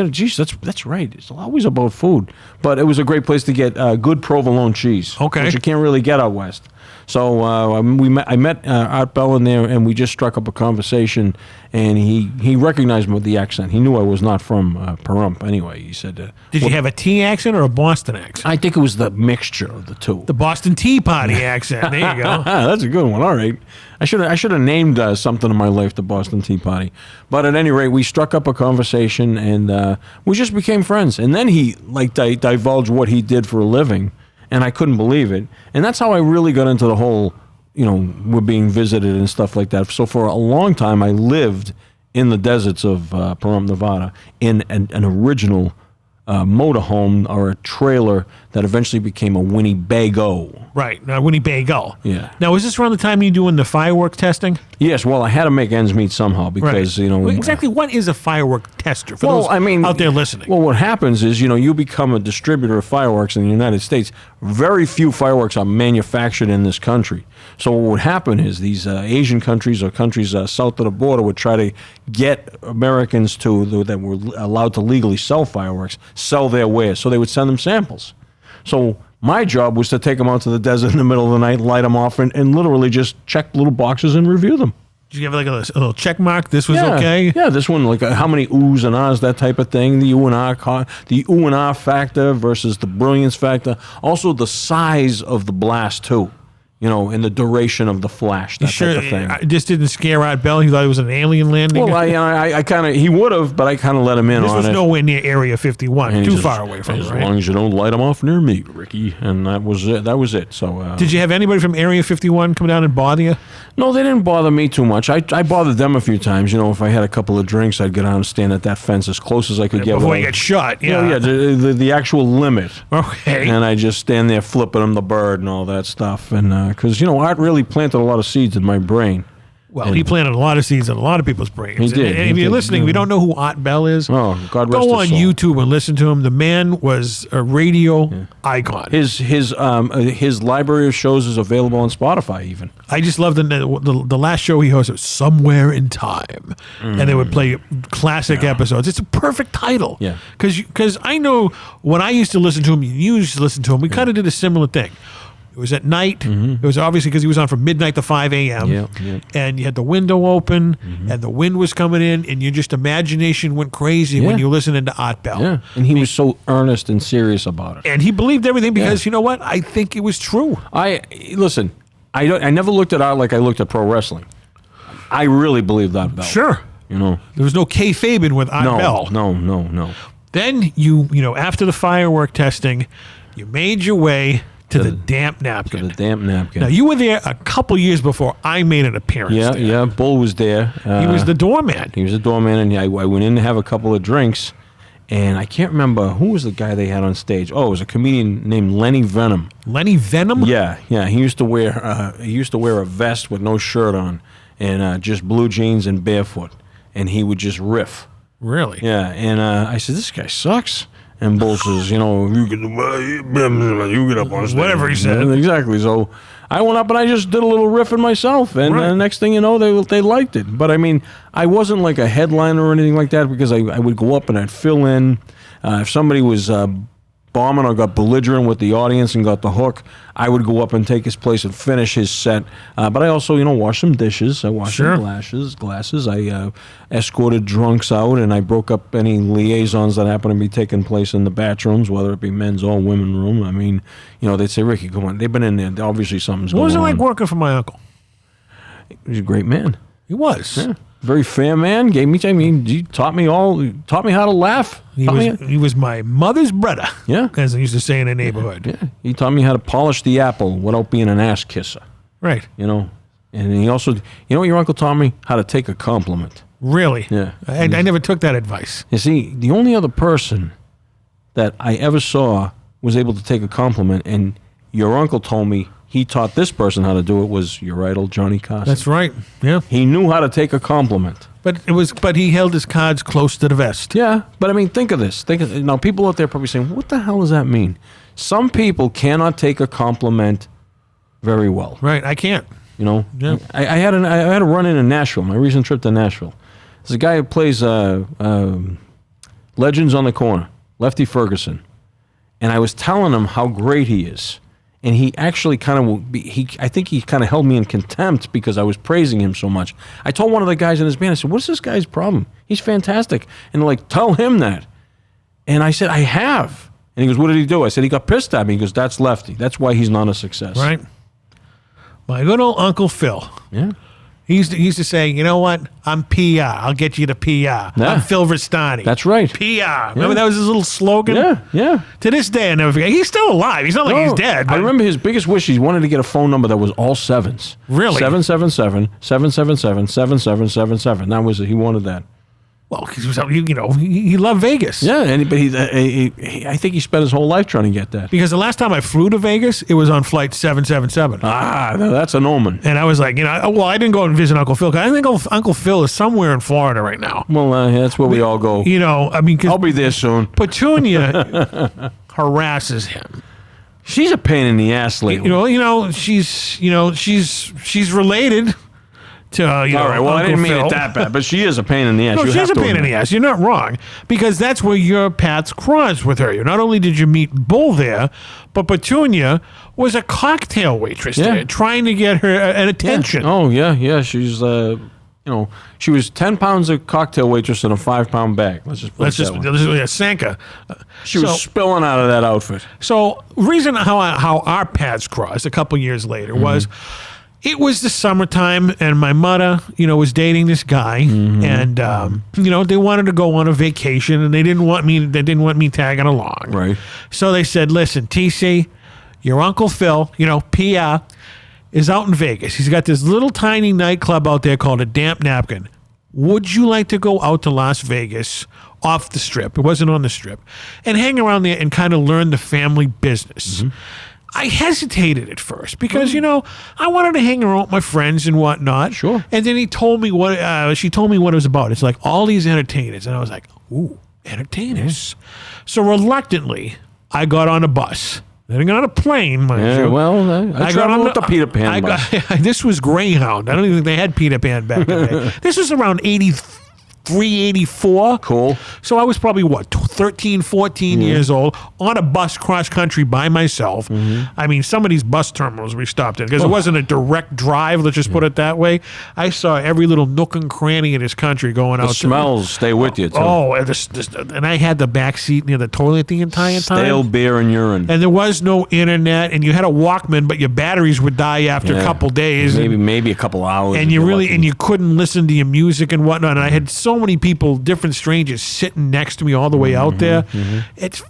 Geez, that's right. It's always about food. But it was a great place to get good provolone cheese. Okay. Which you can't really get out west. So I met Art Bell in there, and we just struck up a conversation. And he recognized me with the accent. He knew I was not from Pahrump. Anyway, he said, "Did you have a T accent or a Boston accent?" I think it was the mixture of the two. The Boston Tea Party accent. There you go. That's a good one. All right. I should have named something in my life the Boston Tea Party. But at any rate, we struck up a conversation, and we just became friends. And then he divulged what he did for a living. And I couldn't believe it. And that's how I really got into the whole, you know, we're being visited and stuff like that. So for a long time, I lived in the deserts of Pahrump, Nevada, in an original motorhome or a trailer that eventually became a Winnebago. Right. Now, Winnebago. Yeah. Now, is this around the time you doing the firework testing? Yes. Well, I had to make ends meet somehow because, you know. Well, exactly what is a firework tester for those out there listening? Well, what happens is, you know, you become a distributor of fireworks in the United States. Very few fireworks are manufactured in this country. So what would happen is these Asian countries or countries south of the border would try to get Americans that were allowed to legally sell fireworks, sell their wares. So they would send them samples. So my job was to take them out to the desert in the middle of the night, light them off, and literally just check little boxes and review them. Did you have like a little check mark? This was okay? Yeah, this one, like how many oohs and ahs, that type of thing. The ooh and ah factor versus the brilliance factor. Also the size of the blast, too. You know, and the duration of the flash, that type of thing. I just didn't scare Art Bell. He thought it was an alien landing. Well, I kind of, he would have, but I kind of let him in on it. This was nowhere near Area 51, too far away from it, right? As long as you don't light them off near me, Ricky. And that was it. So, did you have anybody from Area 51 come down and bother you? No, they didn't bother me too much. I bothered them a few times. You know, if I had a couple of drinks, I'd go down and stand at that fence as close as I could get. Before you get shot, yeah. The actual limit. Okay. And I just stand there flipping them the bird and all that stuff. And because, you know, Art really planted a lot of seeds in my brain. Well, he planted a lot of seeds in a lot of people's brains. He did. And if you're listening, if you don't know who Art Bell is, God rest his soul. Go on YouTube and listen to him. The man was a radio icon. His library of shows is available on Spotify even. I just love the last show he hosted, Somewhere in Time. And they would play classic episodes. It's a perfect title. Yeah. Because I know when I used to listen to him, you used to listen to him, we kind of did a similar thing. It was at night. It was obviously because he was on from midnight to 5 a.m. Yeah. And you had the window open, and the wind was coming in, and your just imagination went crazy when you listened to Art Bell. Yeah, and he was so earnest and serious about it. And he believed everything because, you know what? I think it was true. Listen, I never looked at art like I looked at pro wrestling. I really believed Art Bell. Sure. You know. There was no kayfabe with Art Bell. No. Then you after the firework testing, you made your way to the damp napkin. To the damp napkin. Now, you were there a couple years before I made an appearance there. Yeah, Bull was there. He was the doorman. He was the doorman, and I went in to have a couple of drinks, and I can't remember who was the guy they had on stage. Oh, it was a comedian named Lenny Venom. Lenny Venom? Yeah. He used to wear a vest with no shirt on, and just blue jeans and barefoot, and he would just riff. Really? Yeah, and I said, this guy sucks. And Bull says, you know, you get up on stage. Whatever he said. Exactly. So I went up and I just did a little riffing myself. And next thing you know, they liked it. But, I mean, I wasn't like a headliner or anything like that because I would go up and I'd fill in. If somebody was bombing or got belligerent with the audience and got the hook, I would go up and take his place and finish his set. But I also, wash some dishes. I washed some glasses. I escorted drunks out, and I broke up any liaisons that happened to be taking place in the bathrooms, whether it be men's or women's room. I mean, they'd say, Ricky, come on. They've been in there. Obviously something's going on. What was it like working for my uncle? He was a great man. He was. Yeah. Very fair man. He taught me how to laugh. He was my mother's brother. Yeah. As they used to say in the neighborhood. Yeah. He taught me how to polish the apple without being an ass kisser. Right. And And he also, you know what your uncle taught me? How to take a compliment. Really? Yeah. I never took that advice. You see, the only other person that I ever saw was able to take a compliment, and your uncle told me he taught this person how to do it, was your idol, Johnny Carson. That's right. Yeah. He knew how to take a compliment. But he held his cards close to the vest. Yeah, but I mean, think of this. Now, people out there probably saying, what the hell does that mean? Some people cannot take a compliment very well. Right. I can't. You know? Yeah. I had a run-in in Nashville, my recent trip to Nashville. There's a guy who plays Legends on the Corner, Lefty Ferguson. And I was telling him how great he is. And he actually I think he kind of held me in contempt because I was praising him so much. I told one of the guys in his band, I said, what's this guy's problem? He's fantastic. And they're like, tell him that. And I said, I have. And he goes, what did he do? I said, he got pissed at me. He goes, that's Lefty. That's why he's not a success. Right. My good old Uncle Phil. Yeah. He used to say, you know what? I'm PR. I'll get you to PR. Yeah. I'm Phil Restani. That's right. PR. Remember that was his little slogan? Yeah, yeah. To this day, I never forget. He's still alive. He's not like he's dead. I But remember his biggest wish, he wanted to get a phone number that was all sevens. Really? 777-777-7777. That was, he wanted that. well, because he loved Vegas. Yeah, but I think he spent his whole life trying to get that. Because the last time I flew to Vegas, it was on flight 777. No, that's an omen. And I was like, I didn't go and visit Uncle Phil. 'Cause I think Uncle Phil is somewhere in Florida right now. Well, that's where we all go. Because I'll be there soon. Petunia harasses him. She's a pain in the ass lately. She's related to all right, well, Uncle I didn't mean Phil. it that bad, but she is a pain in the ass. No, You she's have a to pain in admit. the ass. You're not wrong. Because that's where your paths crossed with her. Not only did you meet Bull there, but Petunia was a cocktail waitress there, trying to get her an attention. Yeah. Oh, yeah. She's, she was 10 pounds of cocktail waitress in a 5-pound bag. Let's just put it that way. Sanka. She was spilling out of that outfit. So, reason how our paths crossed a couple years later was it was the summertime, and my mother, was dating this guy, and they wanted to go on a vacation, and they didn't want me tagging along. Right. So they said, "Listen, TC, your Uncle Phil, PR, is out in Vegas. He's got this little tiny nightclub out there called a Damp Napkin. Would you like to go out to Las Vegas off the strip?" It wasn't on the strip, and hang around there and kind of learn the family business. I hesitated at first because, I wanted to hang around with my friends and whatnot. Sure. And then she told me what it was about. It's like all these entertainers. And I was like, ooh, entertainers. So reluctantly, I got on a bus. Then I got on a plane, mind you. Well, I traveled with the Peter Pan bus. This was Greyhound. I don't even think they had Peter Pan back in the day. This was around 83, 84. Cool. So I was probably, 13, 14 years old, on a bus cross-country by myself. I mean, some of these bus terminals we stopped in, because it wasn't a direct drive, let's just put it that way. I saw every little nook and cranny in this country going out. The smells stay with you, too. Oh, and I had the back seat near the toilet the entire time. Stale beer and urine. And there was no internet, and you had a Walkman, but your batteries would die after a couple days. Maybe a couple hours. And you couldn't listen to your music and whatnot. And I had so many people, different strangers, sitting next to me all the way out there. It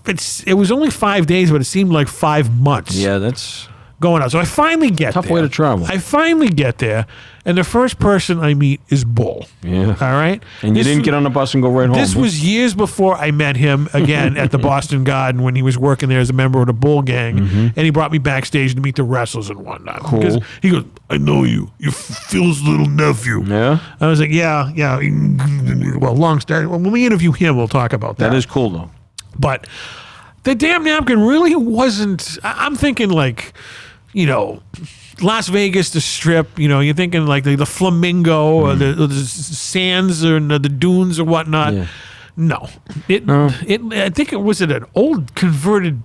was only 5 days, but it seemed like 5 months. Yeah, that's going out. So I finally get tough there. way to travel. I finally get there, and the first person I meet is Bull. Yeah. All right? And you didn't get on the bus and go right home. This was years before I met him again at the Boston Garden when he was working there as a member of the Bull Gang, and he brought me backstage to meet the wrestlers and whatnot. Cool. Because he goes, "I know you. You're Phil's little nephew." Yeah. I was like, yeah. Well, long story. When we interview him, we'll talk about that. That is cool, though. But the damn napkin really wasn't. I'm thinking like, Las Vegas, the Strip. You're thinking like the Flamingo or the sands or the dunes or whatnot. Yeah. No, I think it was an old converted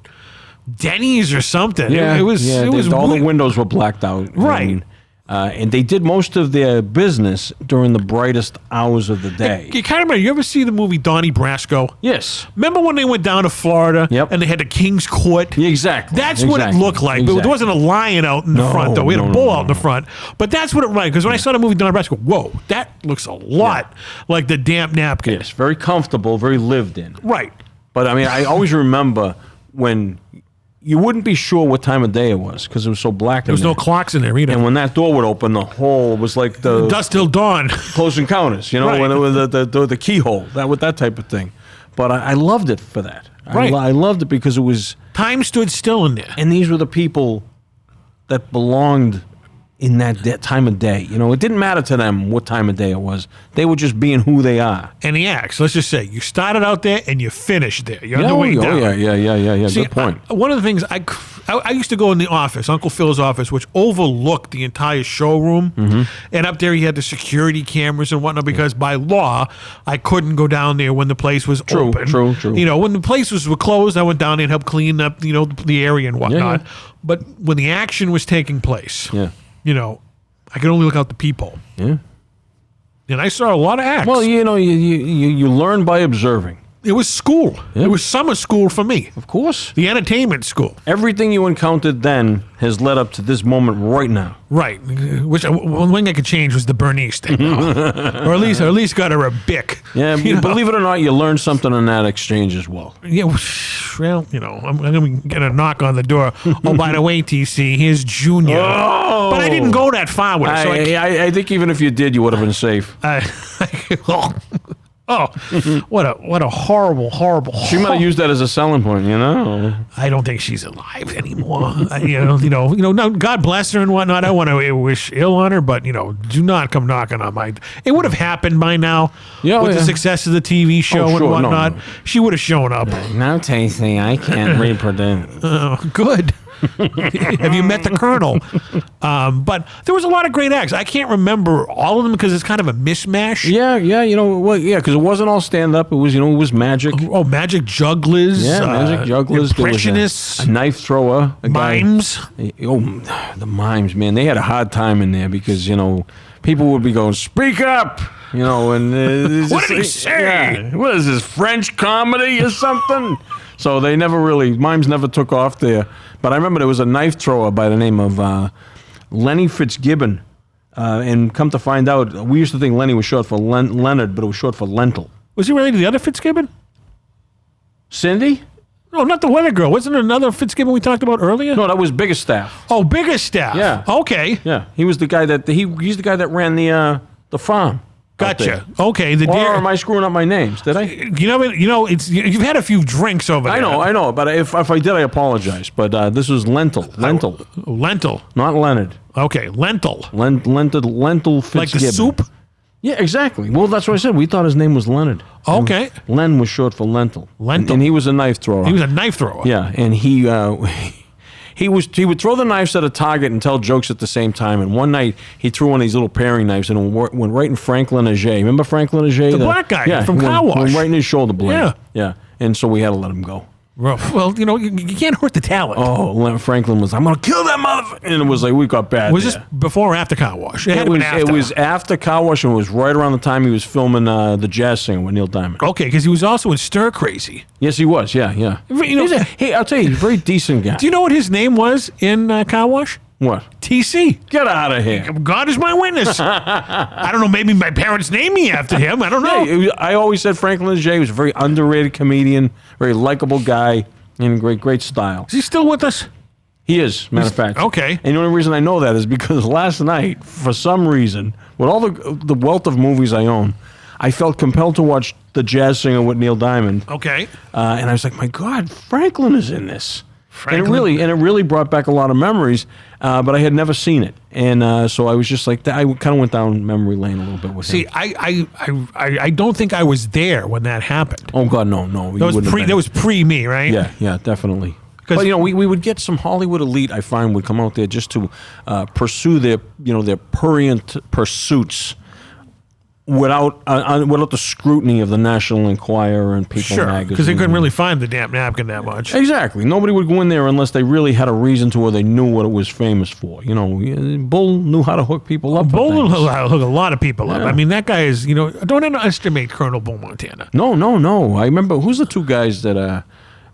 Denny's or something. Yeah, it was. Yeah, it was all weird. the windows were blacked out. Right. And they did most of their business during the brightest hours of the day. You kind of remember. You ever see the movie Donnie Brasco? Yes. Remember when they went down to Florida? Yep. And they had the King's Court? Yeah, exactly. That's what it looked like. But there wasn't a lion out in the front, though. We had a bull out in the front. But that's what it reminded. Because when I saw the movie Donnie Brasco, whoa, that looks a lot like the damp napkin. Yes, very comfortable, very lived in. Right. But I mean, I always remember when you wouldn't be sure what time of day it was because it was so black. There was no clocks in there either. And when that door would open, the whole was like the Dusk Till Dawn. Close Encounters, right. When it was the keyhole, that type of thing. But I loved it for that. Right. I loved it because it was time stood still in there, and these were the people that belonged in that time of day. It didn't matter to them what time of day it was. They were just being who they are. And the acts, let's just say, you started out there and you finished there. You're on the way down. Yeah. See, good point. One of the things, I used to go in the office, Uncle Phil's office, which overlooked the entire showroom. Mm-hmm. And up there he had the security cameras and whatnot because by law, I couldn't go down there when the place was open. True. When the places were closed, I went down there and helped clean up, the area and whatnot. Yeah. But when the action was taking place, I could only look out the people. Yeah. And I saw a lot of acts. Well, you learn by observing. It was school. Yeah. It was summer school for me. Of course. The entertainment school. Everything you encountered then has led up to this moment right now. Right. Which one thing I could change was the Bernice thing. or at least got her a Bic. Yeah, believe it or not, you learned something in that exchange as well. Yeah, well, I'm going to get a knock on the door. Oh, by the way, TC, here's Junior. Oh! But I didn't go that far with it. So I think even if you did, you would have been safe. What a horrible. She might have used that as a selling point, I don't think she's alive anymore. No, God bless her and whatnot. I don't want to wish ill on her, but do not come knocking on my. It would have happened by now with the success of the TV show and whatnot. No. She would have shown up. No, Tasty, I can't reproduce. Good. Have you met the Colonel? But there was a lot of great acts. I can't remember all of them because it's kind of a mishmash. Yeah, because it wasn't all stand up. It was magic. Oh, magic jugglers. Yeah, magic jugglers. Impressionists. A knife thrower. Mimes. The mimes, man. They had a hard time in there because people would be going, "Speak up." And what did he say? Yeah. What is this, French comedy or something? So mimes never took off there. But I remember there was a knife thrower by the name of Lenny Fitzgibbon. And come to find out, we used to think Lenny was short for Leonard, but it was short for lentil. Was he related to the other Fitzgibbon? Cindy? No, not the weather girl. Wasn't there another Fitzgibbon we talked about earlier? No, that was Biggerstaff. Oh, Biggerstaff. Yeah. Okay. Yeah. He was the guy he's the guy that ran the farm. Gotcha. Okay. Or am I screwing up my names? Did I? You've had a few drinks over there. I know. But if I did, I apologize. But this was lentil. Lentil. Not Leonard. Okay. Lentil. Lentil Fitzgibbon. Like the soup? Yeah, exactly. Well, that's what I said. We thought his name was Leonard. Okay. Len was short for lentil. Lentil. And he was a knife thrower. He was a knife thrower. Yeah, and he would throw the knives at a target and tell jokes at the same time. And one night he threw one of these little paring knives and it went right in Franklin Auger. Remember Franklin Auger? The black guy from Car Wash. Went right in his shoulder blade. Yeah. And so we had to let him go. Well, you can't hurt the talent. Oh, Franklin was, I'm going to kill that motherfucker. And it was like, we got bad. Was this before or after Car Wash? It was after Car Wash, and it was right around the time he was filming The Jazz Singer with Neil Diamond. Okay, because he was also in Stir Crazy. Yes, he was. Yeah. Hey, I'll tell you, he's a very decent guy. Do you know what his name was in Car Wash? What? TC. Get out of here. God is my witness. I don't know, maybe my parents named me after him. I don't know. Yeah, I always said Franklin J. was a very underrated comedian, very likable guy, and great style. Is he still with us? He is, matter of fact. Okay. And the only reason I know that is because last night, for some reason, with all the wealth of movies I own, I felt compelled to watch The Jazz Singer with Neil Diamond. Okay. And I was like, my God, Franklin is in this. Franklin? And it really brought back a lot of memories, but I had never seen it, and so I was just like, I kind of went down memory lane a little bit with him. I don't think I was there when that happened. Oh God, no. That was pre me, right? Yeah, definitely. But we would get some Hollywood elite. I find would come out there just to pursue their prurient pursuits. Without the scrutiny of the National Enquirer and People magazine. Because they couldn't really find the damn napkin that much. Exactly. Nobody would go in there unless they really had a reason to or they knew what it was famous for. Bull knew how to hook people up. Bull knew how to hook a lot of people up. I mean, that guy is, don't underestimate Colonel Bull Montana. No. I remember, who's the two guys that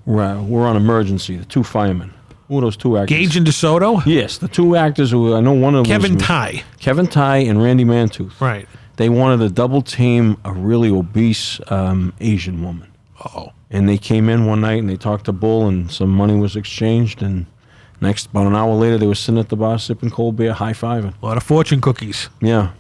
were on Emergency, the two firemen? Who are those two actors? Gage and DeSoto? Yes, the two actors who, I know one of them Kevin Tighe. Kevin Tighe and Randy Mantooth. Right. They wanted to double team a really obese Asian woman. Uh-oh. And they came in one night and they talked to Bull, and some money was exchanged. And about an hour later, they were sitting at the bar sipping cold beer, high-fiving. A lot of fortune cookies. Yeah.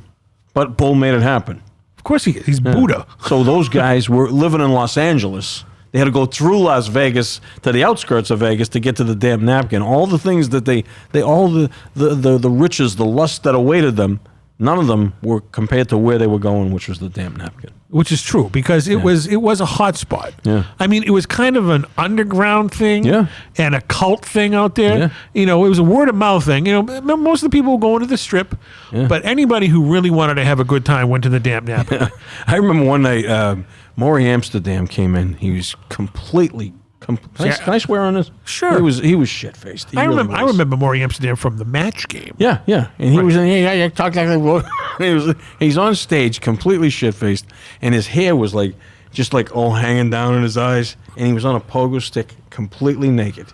But Bull made it happen. Of course he is. He's Buddha. So those guys were living in Los Angeles. They had to go through Las Vegas to the outskirts of Vegas to get to the damn napkin. All the things that all the riches, the lust that awaited them, none of them were compared to where they were going, which was the damn napkin. Which is true, because it was a hot spot. Yeah. I mean, it was kind of an underground thing, Yeah. and a cult thing out there. Yeah. You know, it was a word of mouth thing. You know, most of the people were going to the Strip, but anybody who really wanted to have a good time went to the damn napkin. Yeah. I remember one night, Maury Amsterdam came in. He was completely. Can I swear on this? Sure. He was shit faced. I remember Maury Amsterdam from the match game. Yeah, and he was in. Yeah, talk like he's on stage completely shit faced, and his hair was just all hanging down in his eyes, and he was on a pogo stick, completely naked,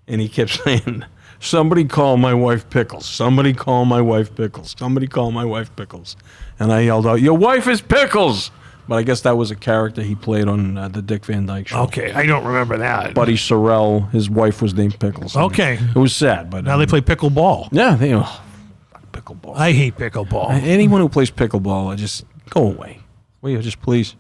and he kept saying, "Somebody call my wife Pickles. Somebody call my wife Pickles. Somebody call my wife Pickles," and I yelled out, "Your wife is Pickles." But I guess that was a character he played on the Dick Van Dyke Show. Okay, I don't remember that. Buddy Sorrell, his wife was named Pickles. Okay. It was sad, but... Now they play pickleball. Yeah, fuck pickleball. I hate pickleball. Anyone who plays pickleball, just go away. Will you, just please?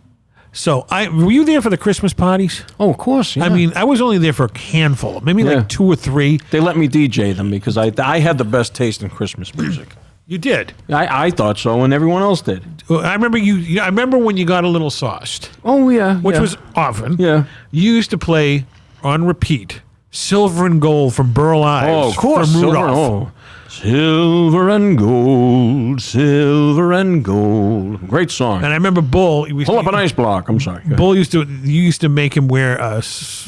So, were you there for the Christmas parties? Oh, of course, yeah. I mean, I was only there for a handful, maybe like 2 or 3. They let me DJ them because I had the best taste in Christmas music. You did. I thought so, and everyone else did. I remember I remember when you got a little sauced. Oh yeah, which was often. Yeah. You used to play on repeat "Silver and Gold" from Burl Ives. Oh, of course, from Rudolph. Silver and gold, silver and gold. Great song. And I remember Bull. Pull up an ice block. I'm sorry. Bull you used to make him wear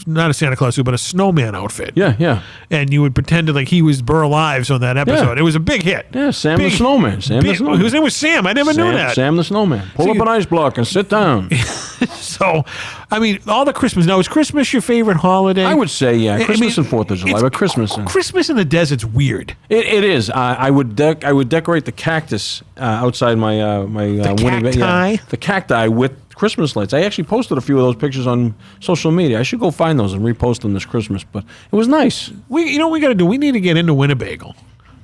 not a Santa Claus suit, but a snowman outfit. Yeah. And you would pretend to he was Burl Ives on that episode. Yeah. It was a big hit. Yeah, Sam the Snowman. His name was Sam. I never knew that. Sam the Snowman. Pull up an ice block and sit down. So, I mean, all the Christmas. Now, is Christmas your favorite holiday? I would say, yeah. Christmas and 4th of July, but Christmas. Christmas in the desert's weird. It is. I would decorate the cactus outside my cacti? The cacti with Christmas lights. I actually posted a few of those pictures on social media. I should go find those and repost them this Christmas. But it was nice. You know what we got to do? We need to get into Winnebago.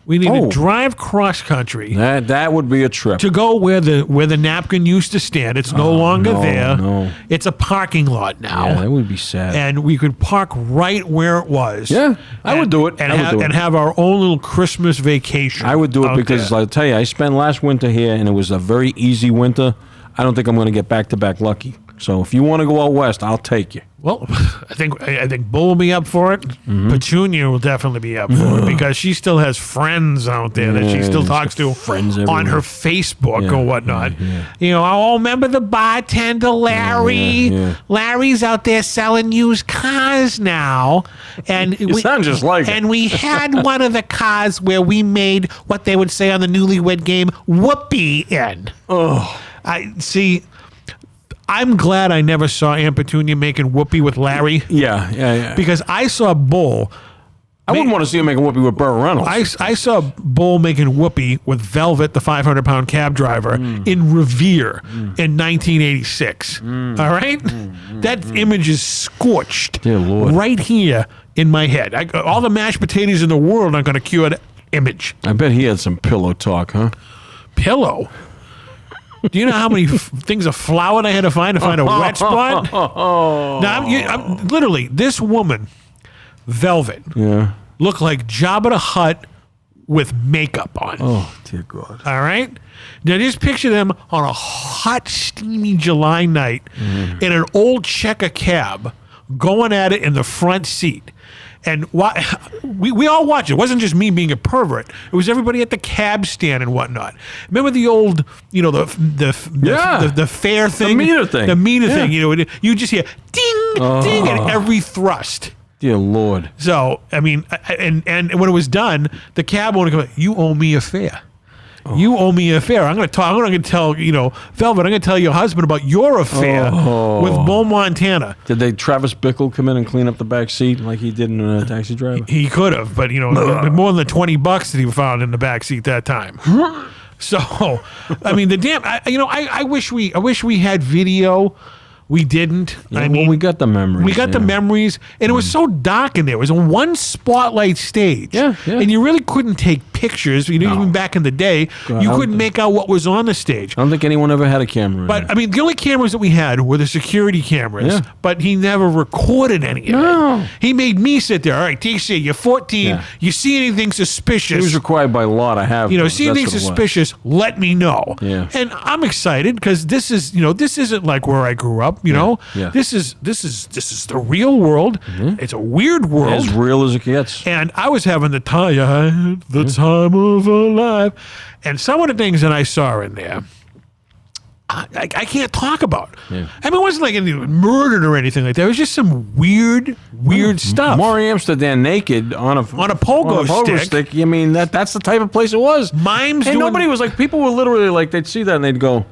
We need to drive cross country. That would be a trip. To go where the napkin used to stand. It's no longer there. No. It's a parking lot now. Yeah, that would be sad. And we could park right where it was. Yeah, I would do it. And have our own little Christmas vacation. I would do it because I'll tell you, I spent last winter here, and it was a very easy winter. I don't think I'm going to get back-to-back lucky. So if you want to go out west, I'll take you. Well, I think Bull will be up for it. Mm-hmm. Petunia will definitely be up for it because she still has friends out there that she still talks to on her Facebook or whatnot. Yeah. You know, I'll remember the bartender Larry. Yeah. Larry's out there selling used cars now, and you sound just like and it. we had one of the cars where we made what they would say on the Newlywed Game whoopee in. Oh, I see. I'm glad I never saw Aunt Petunia making whoopee with Larry. Yeah. Because I saw Bull. I wouldn't want to see him make a whoopee with Burt Reynolds. I saw Bull making whoopee with Velvet, the 500-pound cab driver, in Revere in 1986. All right? That image is scorched. Dear Lord. Right here in my head. All the mashed potatoes in the world aren't going to cure the image. I bet he had some pillow talk, huh? Pillow? Do you know how many things of flour I had to find a wet spot? Now, I'm literally, this woman, Velvet, looked like Jabba the Hutt with makeup on. Oh, dear God. All right? Now, just picture them on a hot, steamy July night in an old checker cab going at it in the front seat. And we all watched it. It wasn't just me being a pervert. It was everybody at the cab stand and whatnot. Remember the old, the fare thing? The meter thing. The meter thing. You just hear ding, ding at every thrust. Dear Lord. So, I mean, and when it was done, the cab owner goes, "You owe me a fare. You owe me a fare. I'm going to tell, Velvet, I'm going to tell your husband about your affair with Bull Montana." Did Travis Bickle come in and clean up the back seat like he did in Taxi Driver? He could have, but, more than the $20 that he found in the back seat that time. So, I mean, I wish we had video We didn't. Yeah, I mean, well, we got the memories. we got the memories, and it was so dark in there. It was a one spotlight stage. Yeah, yeah. And you really couldn't take pictures. You know, even back in the day, God, you couldn't make out what was on the stage. I don't think anyone ever had a camera. in But there. I mean, the only cameras that we had were the security cameras. Yeah. But he never recorded any of No. it. He made me sit there. All right, TC, you're 14. Yeah. You see anything It suspicious? was required by law to have. You know, those. see That's anything what it was. suspicious, let me know. Yeah. And I'm excited because this is, this isn't like where I grew up, you know? Yeah. This is the real world. It's a weird world. As real as it gets. And I was having the time of a life. And some of the things that I saw in there, I can't talk about. Yeah. I mean, it wasn't like anyone murdered or anything like that. It was just some weird stuff. Maury Amsterdam naked on a pogo stick. I mean, that's the type of place it was. Mimes And doing- nobody was like, people were literally like, they'd see that and they'd go,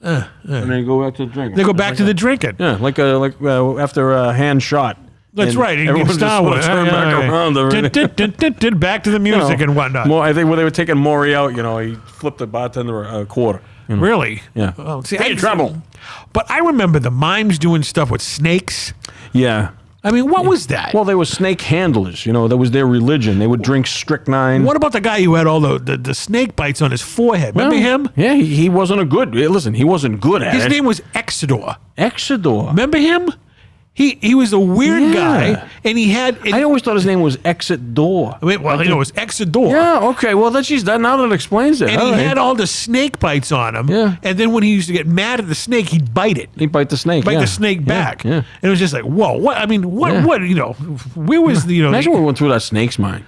and they'd go back to the drinking. They go back to the drinking. Yeah, like after a hand shot. That's And right. Everyone just Star sort of Wars. turned back around. Back to the music and whatnot. I think when they were taking Maury out, he flipped the bartender a quarter. Really? Yeah. Well, see, Get in trouble. But I remember the mimes doing stuff with snakes. Yeah. I mean, what was that? Well, they were snake handlers. That was their religion. They would drink strychnine. What about the guy who had all the snake bites on his forehead? Remember him? Yeah, he wasn't a good. Listen, he wasn't good at it. His name was Exodore. Exodore. Remember him? He was a weird guy, and he had. I always thought his name was Exit Door. I mean, well, it was Exodore. Yeah, okay. Well, now that explains it. And All he right. had all the snake bites on him. Yeah. And then when he used to get mad at the snake, he'd bite it. He'd bite the snake. Bite yeah. the snake Yeah, back. Yeah. And it was just like, whoa, what? I mean, what, Yeah. where was the, Imagine what went through that snake's mind.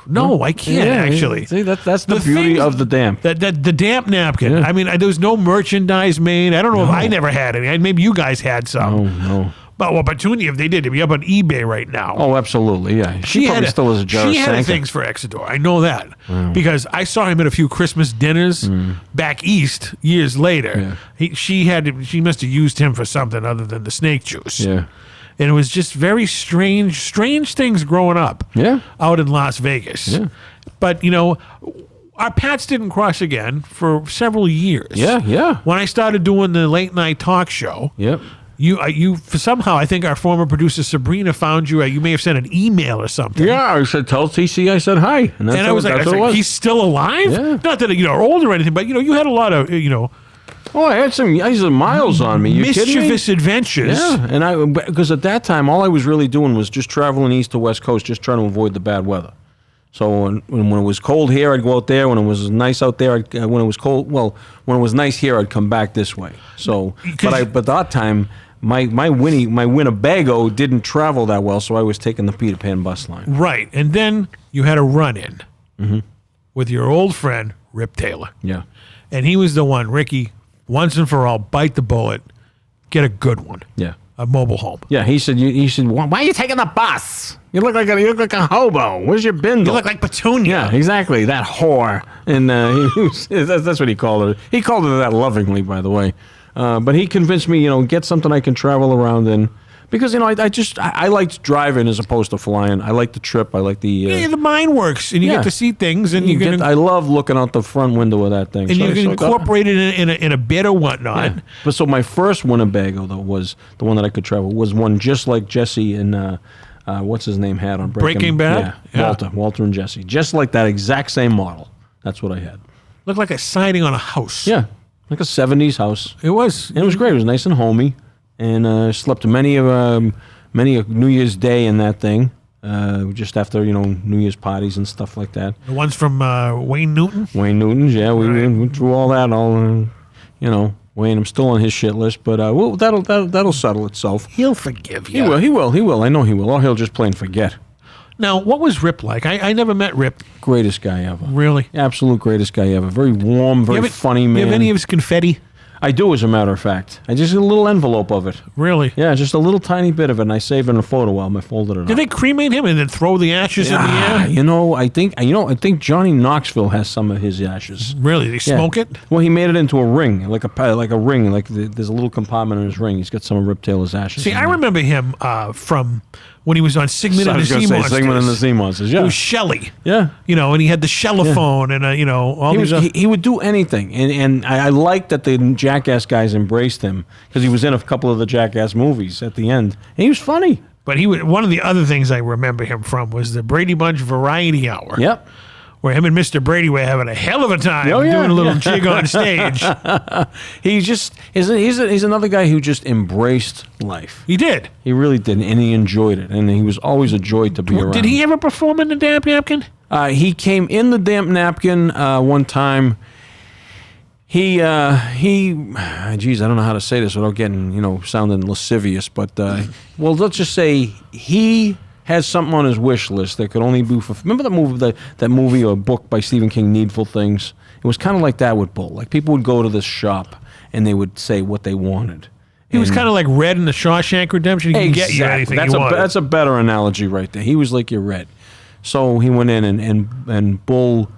No, I can't actually. See, that's the The beauty things- of the damp. The damp napkin. Yeah. I mean, there was no merchandise made. I don't know if I never had any. Maybe you guys had some. Oh no. But well, Petunia, if they did, it'd be up on eBay right now. Oh, absolutely. Yeah. She probably still has a jar She of had Sanka. things for Exodore. I know that because I saw him at a few Christmas dinners back east years later. Yeah. She must have used him for something other than the snake juice. Yeah. And it was just very strange things growing up. Yeah. Out in Las Vegas. Yeah. But our paths didn't cross again for several years. Yeah. Yeah. When I started doing the late night talk show, Yep. you somehow, I think our former producer Sabrina found you. You may have sent an email or something. Yeah. I said, tell TC I said hi. And And I was like, he's still alive? Yeah. Not that old or anything, but you had a lot of Oh, I had some miles on me. You kidding me? mischievous adventures. Yeah, and because at that time all I was really doing was just traveling east to west coast, just trying to avoid the bad weather. So when it was cold here, I'd go out there. When it was nice out there, when it was cold, when it was nice here, I'd come back this way. So, but that time my Winnebago didn't travel that well, so I was taking the Peter Pan bus line. Right, and then you had a run-in with your old friend Rip Taylor, Yeah, and he was the one, Ricky. Once and for all, bite the bullet, get a good one. yeah. A mobile home. Yeah, he said. Why are you taking the bus? You look like a hobo. Where's your bindle? You look like Petunia. Yeah, exactly. That whore. And that's what he called her. He called her that lovingly, by the way. But he convinced me, get something I can travel around in. Because, I liked driving as opposed to flying. I like the trip. I like the... Yeah, the mind works, and you yeah. get to see things, and I love looking out the front window of that thing. and you can incorporate it in a bit or whatnot. Yeah. But so my first Winnebago, though, was the one that I could travel, was one just like Jesse and... what's his name had on Breaking Bad? Yeah, Walter and Jesse. Just like that exact same model. That's what I had. Looked like a siding on a house. Yeah, like a 70s house. It was. And it was great. It was nice and homey. And slept many a New Year's Day in that thing. Just after, New Year's parties and stuff like that. The ones from Wayne Newton? Wayne Newton's, yeah. We went through all that. Wayne, I'm still on his shit list. But that'll settle itself. He'll forgive you. He will. I know he will. Or he'll just plain forget. Now, what was Rip like? I never met Rip. Greatest guy ever. Really? Absolute greatest guy ever. Very warm, very funny man. You have any of his confetti? I do, as a matter of fact. I just get a little envelope of it. Really? Yeah, just a little tiny bit of it, and I save it in a photo album. I folded it up. Did they cremate him and then throw the ashes in the air? I think Johnny Knoxville has some of his ashes. Really? They smoke it? Well, he made it into a ring, like a ring. There's a little compartment in his ring. He's got some of Rip Taylor's ashes. See, I remember him from when he was on Sigmund and the Sea Monsters. Sigmund and the Sea Monsters, yeah. It was Shelley. Yeah. And he had the Shellophone and, all these other... He would do anything. And I like that the Jackass guys embraced him because he was in a couple of the Jackass movies at the end. And he was funny. But one of the other things I remember him from was the Brady Bunch Variety Hour. Yep. Where him and Mr. Brady were having a hell of a time doing a little jig on stage. He's another guy who just embraced life. He did. He really did, and he enjoyed it, and he was always a joy to be around. Did he ever perform in the Damp Napkin? He came in the Damp Napkin one time. Geez, I don't know how to say this without getting, sounding lascivious, but, well, let's just say he has something on his wish list that could only be remember that movie or book by Stephen King, Needful Things? It was kind of like that with Bull. Like, people would go to this shop and they would say what they wanted. He was kind of like Red in the Shawshank Redemption. He can get you anything you want. That's a better analogy right there. He was like your Red. So he went in and Bull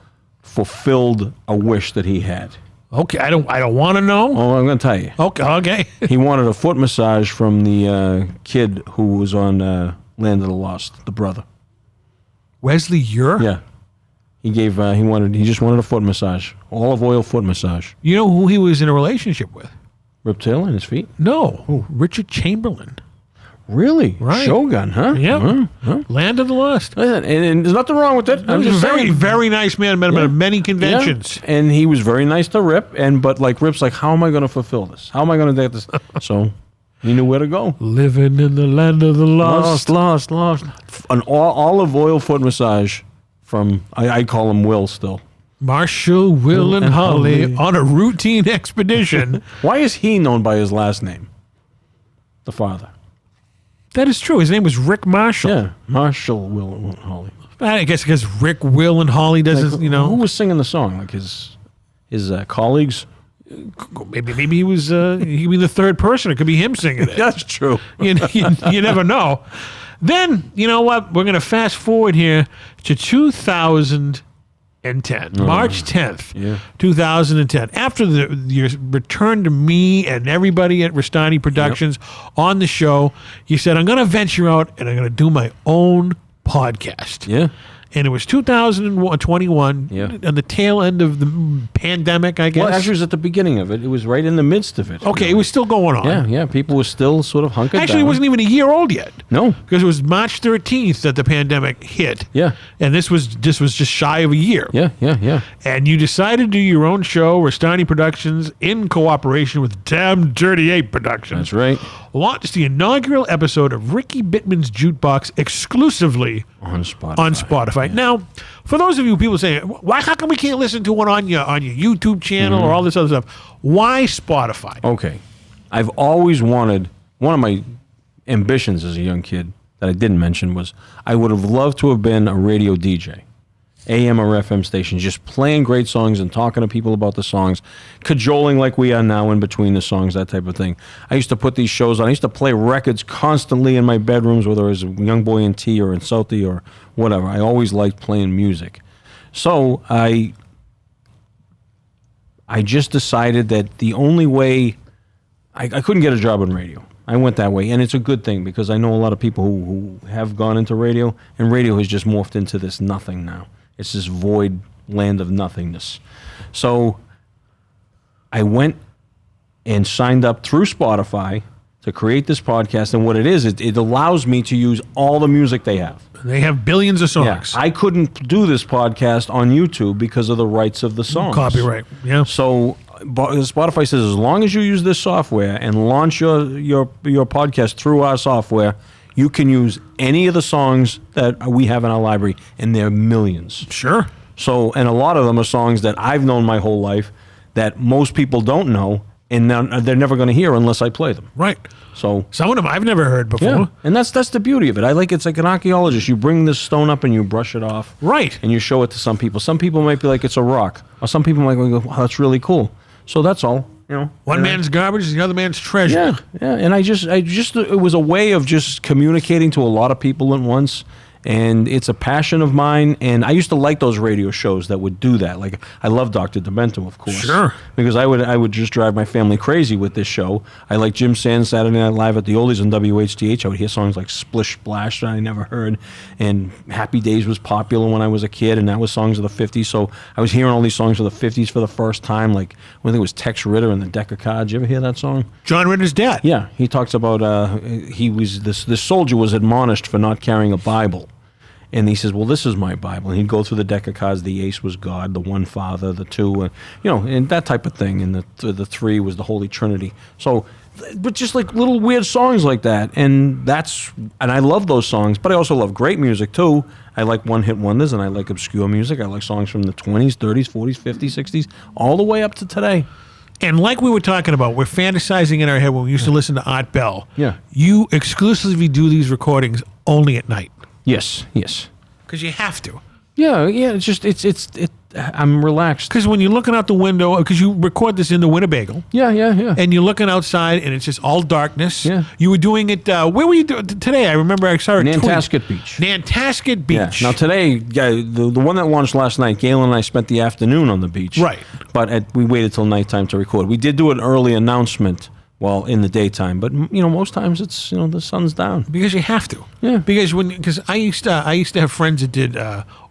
fulfilled a wish that he had. Okay, I don't want to know. Oh, I'm going to tell you. Okay. He wanted a foot massage from the kid who was on Land of the Lost, the brother. Wesley Ure? Yeah. He just wanted a foot massage. Olive oil foot massage. You know who he was in a relationship with? Rip Taylor and his feet? No. Who? Richard Chamberlain. Really? Right. Shogun, huh? Yeah. Land of the Lost. And there's nothing wrong with it. I'm just very, very nice man. Met him at many conventions. Yeah. And he was very nice to Rip. But Rip's like, how am I going to fulfill this? How am I going to do this? So he knew where to go. Living in the land of the lost. Lost. An olive oil foot massage from, I call him Will still. Marshall, Will, and Holly on a routine expedition. Why is he known by his last name? The father. That is true. His name was Rick Marshall. Yeah, Marshall, Will, and Holly. I guess because Rick, Will, and Holly doesn't, Who was singing the song? Like his colleagues? Maybe he was he could be the third person. It could be him singing it. That's true. You never know. Then, you know what? We're going to fast forward here to 2010. March 10th, 2010. After your return to me and everybody at Restani Productions on the show, you said, I'm going to venture out and I'm going to do my own podcast. Yeah. And it was 2021, on the tail end of the pandemic, I guess. Well, actually, it was at the beginning of it. It was right in the midst of it. Okay, it was still going on. Yeah. People were still sort of hunkered down. Actually, it wasn't even a year old yet. No. Because it was March 13th that the pandemic hit. Yeah. And this was just shy of a year. Yeah. And you decided to do your own show, Restani Productions, in cooperation with Damn Dirty Ape Productions. That's right. Launched the inaugural episode of Ricky Bittman's Jukebox exclusively on Spotify. Yeah. Now, for those of you people saying, how come we can't listen to one on your YouTube channel or all this other stuff? Why Spotify? Okay. I've always wanted, one of my ambitions as a young kid that I didn't mention was I would have loved to have been a radio DJ. AM or FM station, just playing great songs and talking to people about the songs, cajoling like we are now in between the songs, that type of thing. I used to put these shows on. I used to play records constantly in my bedrooms, whether I was a young boy in T or in Southie or whatever. I always liked playing music. So I just decided that the only way, I couldn't get a job in radio. I went that way, and it's a good thing because I know a lot of people who have gone into radio, and radio has just morphed into this nothing now. It's this void land of nothingness. So I went and signed up through Spotify to create this podcast. And what it is, it allows me to use all the music they have. They have billions of songs. Yeah, I couldn't do this podcast on YouTube because of the rights of the songs. Copyright, yeah. So Spotify says as long as you use this software and launch your podcast through our software, you can use any of the songs that we have in our library, and they're millions. Sure. So, and a lot of them are songs that I've known my whole life that most people don't know, and they're never going to hear unless I play them. Right. So some of them I've never heard before. Yeah, and that's the beauty of it. It's like an archaeologist. You bring this stone up and you brush it off. Right. And you show it to some people. Some people might be like, it's a rock. Or some people might go, wow, that's really cool. So that's all. One man's garbage is the other man's treasure. Yeah. And I just it was a way of just communicating to a lot of people at once And it's a passion of mine, and I used to like those radio shows that would do that. Like, I love Dr. Demento, of course. Sure. Because I would just drive my family crazy with this show. I like Jim Sands Saturday Night Live at the Oldies on WHDH. I would hear songs like Splish Splash that I never heard, and Happy Days was popular when I was a kid, and that was songs of the 50s. So I was hearing all these songs of the 50s for the first time. Like, I think it was Tex Ritter and the Deck of Cards. You ever hear that song? John Ritter's dad. Yeah, he talks about he was this soldier was admonished for not carrying a Bible. And he says, well, this is my Bible. And he'd go through the deck of cards. The ace was God, the one Father, the two, and that type of thing. And the three was the Holy Trinity. So, but just like little weird songs like that. And I love those songs, but I also love great music too. I like one-hit wonders, and I like obscure music. I like songs from the 20s, 30s, 40s, 50s, 60s, all the way up to today. And like we were talking about, we're fantasizing in our head when we used to listen to Art Bell. Yeah. You exclusively do these recordings only at night. Yes. Because you have to. Yeah. It's just I'm relaxed. Because when you're looking out the window, because you record this in the Winnebago. Yeah. And you're looking outside, and it's just all darkness. Yeah. You were doing it. Where were you doing today? I remember I saw it. Nantasket Beach. Nantasket Beach. Yeah. Now today, the one that launched last night, Galen and I spent the afternoon on the beach. Right. But we waited till nighttime to record. We did do an early announcement while in the daytime, but most times it's the sun's down. Because you have to. Yeah. Because I used to have friends that did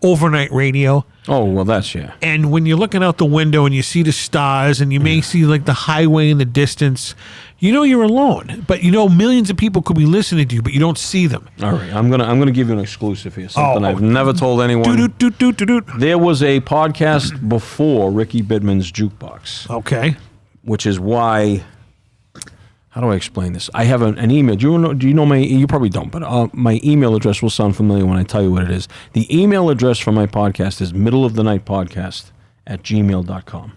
overnight radio. Oh well, yeah. And when you're looking out the window and you see the stars and you may see like the highway in the distance, you're alone. But millions of people could be listening to you, but you don't see them. All right, I'm gonna give you an exclusive here. Something I've never told anyone. There was a podcast before Ricky Bittman's Jukebox. Okay. Which is why. How do I explain this? I have an email. Do you know my? You probably don't, but my email address will sound familiar when I tell you what it is. The email address for my podcast is middleofthenightpodcast@gmail.com.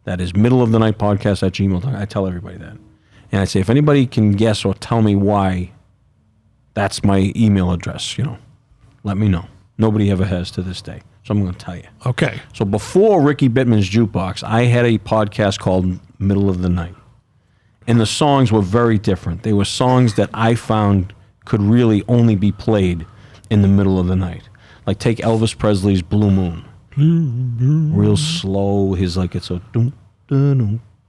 That is middleofthenightpodcast@gmail.com. I tell everybody that, and I say if anybody can guess or tell me why that's my email address, let me know. Nobody ever has to this day, so I'm going to tell you. Okay. So before Ricky Bittman's Jukebox, I had a podcast called Middle of the Night. And the songs were very different. They were songs that I found could really only be played in the middle of the night. Like take Elvis Presley's Blue Moon. Real slow. It's a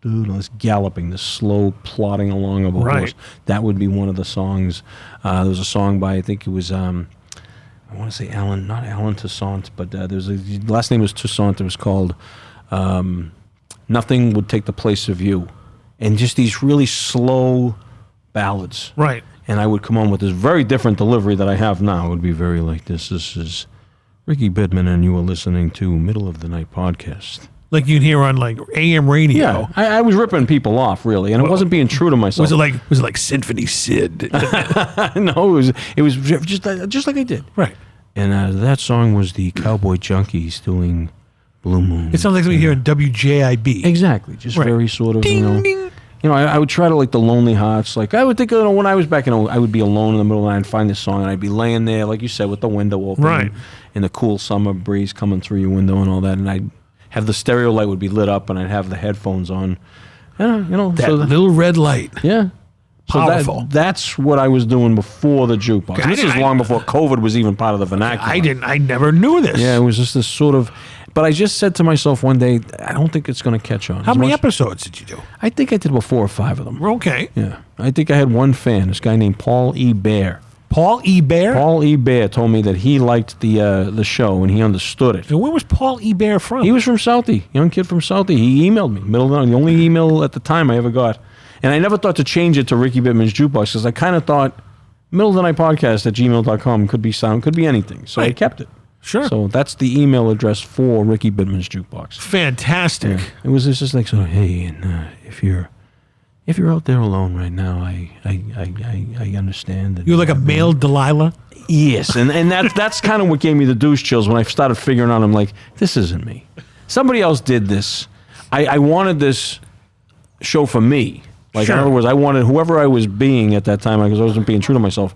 it's galloping, this slow plodding along of a horse. That would be one of the songs. There was a song by, I think it was, I want to say not Alan Toussaint, but the last name was Toussaint. It was called Nothing Would Take the Place of You. And just these really slow ballads. Right. And I would come on with this very different delivery that I have now. It would be very like this. This is Ricky Bittman, and you are listening to Middle of the Night Podcast. Like you'd hear on like AM radio. Yeah, I was ripping people off really, and it wasn't being true to myself. Was it like Symphony Sid? No, it was just like I did. Right. And that song was the Cowboy Junkies doing Blue Moon. It sounds like something you hear in WJIB. Exactly, just very sort of ding, ding. I would try to like the Lonely Hearts. Like I would think, when I was back I would be alone in the middle of the night and find this song, and I'd be laying there, like you said, with the window open, right, and the cool summer breeze coming through your window and all that, and I'd have the stereo light would be lit up, and I'd have the headphones on. That little red light. Yeah. Powerful. So that's what I was doing before the jukebox. This is long before COVID was even part of the vernacular. I never knew this. Yeah, it was just this sort of. But I just said to myself one day, I don't think it's going to catch on. How many episodes did you do? I think I did about 4 or 5 of them. Okay. Yeah. I think I had one fan, this guy named Paul E. Bear. Paul E. Bear? Paul E. Bear told me that he liked the show and he understood it. And where was Paul E. Bear from? He was from Southie, young kid from Southie. He emailed me, middle of the night, the only email at the time I ever got. And I never thought to change it to Ricky Bittman's Jukebox because I kind of thought middle of the night podcast @gmail.com could be anything. So I kept it. Sure. So that's the email address for Ricky Bittman's Jukebox. Fantastic. Yeah. It was just like, so hey, and if you're out there alone right now, I understand. You're like a male Delilah? Yes, and that's kind of what gave me the douche chills when I started figuring out. I'm like, this isn't me. Somebody else did this. I wanted this show for me. Like, sure. In other words, I wanted whoever I was being at that time, because I wasn't being true to myself,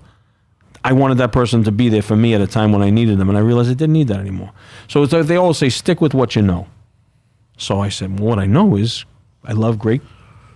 I wanted that person to be there for me at a time when I needed them, and I realized I didn't need that anymore. So it's like they always say, stick with what you know. So I said, well, what I know is I love great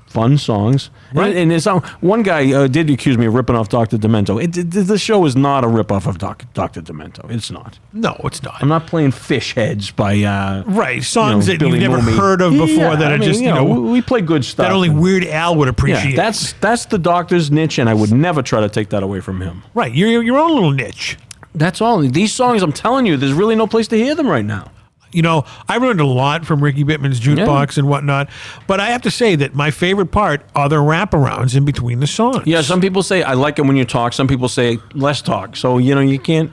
fun songs. Right. And there's one guy did accuse me of ripping off Dr. Demento. The show is not a ripoff of Dr. Demento. It's not. No, it's not. I'm not playing Fish Heads by right, songs that Billy you've never Mooney. heard of before that are just, we play good stuff. that only Weird Al would appreciate. Yeah, that's the Doctor's niche, and I would never try to take that away from him. Right, you're your own little niche. That's all. These songs, I'm telling you, there's really no place to hear them right now. I learned a lot from Ricky Bittman's Jukebox and whatnot, but I have to say that my favorite part are the wraparounds in between the songs. Yeah, some people say, I like it when you talk. Some people say, less talk. So, you can't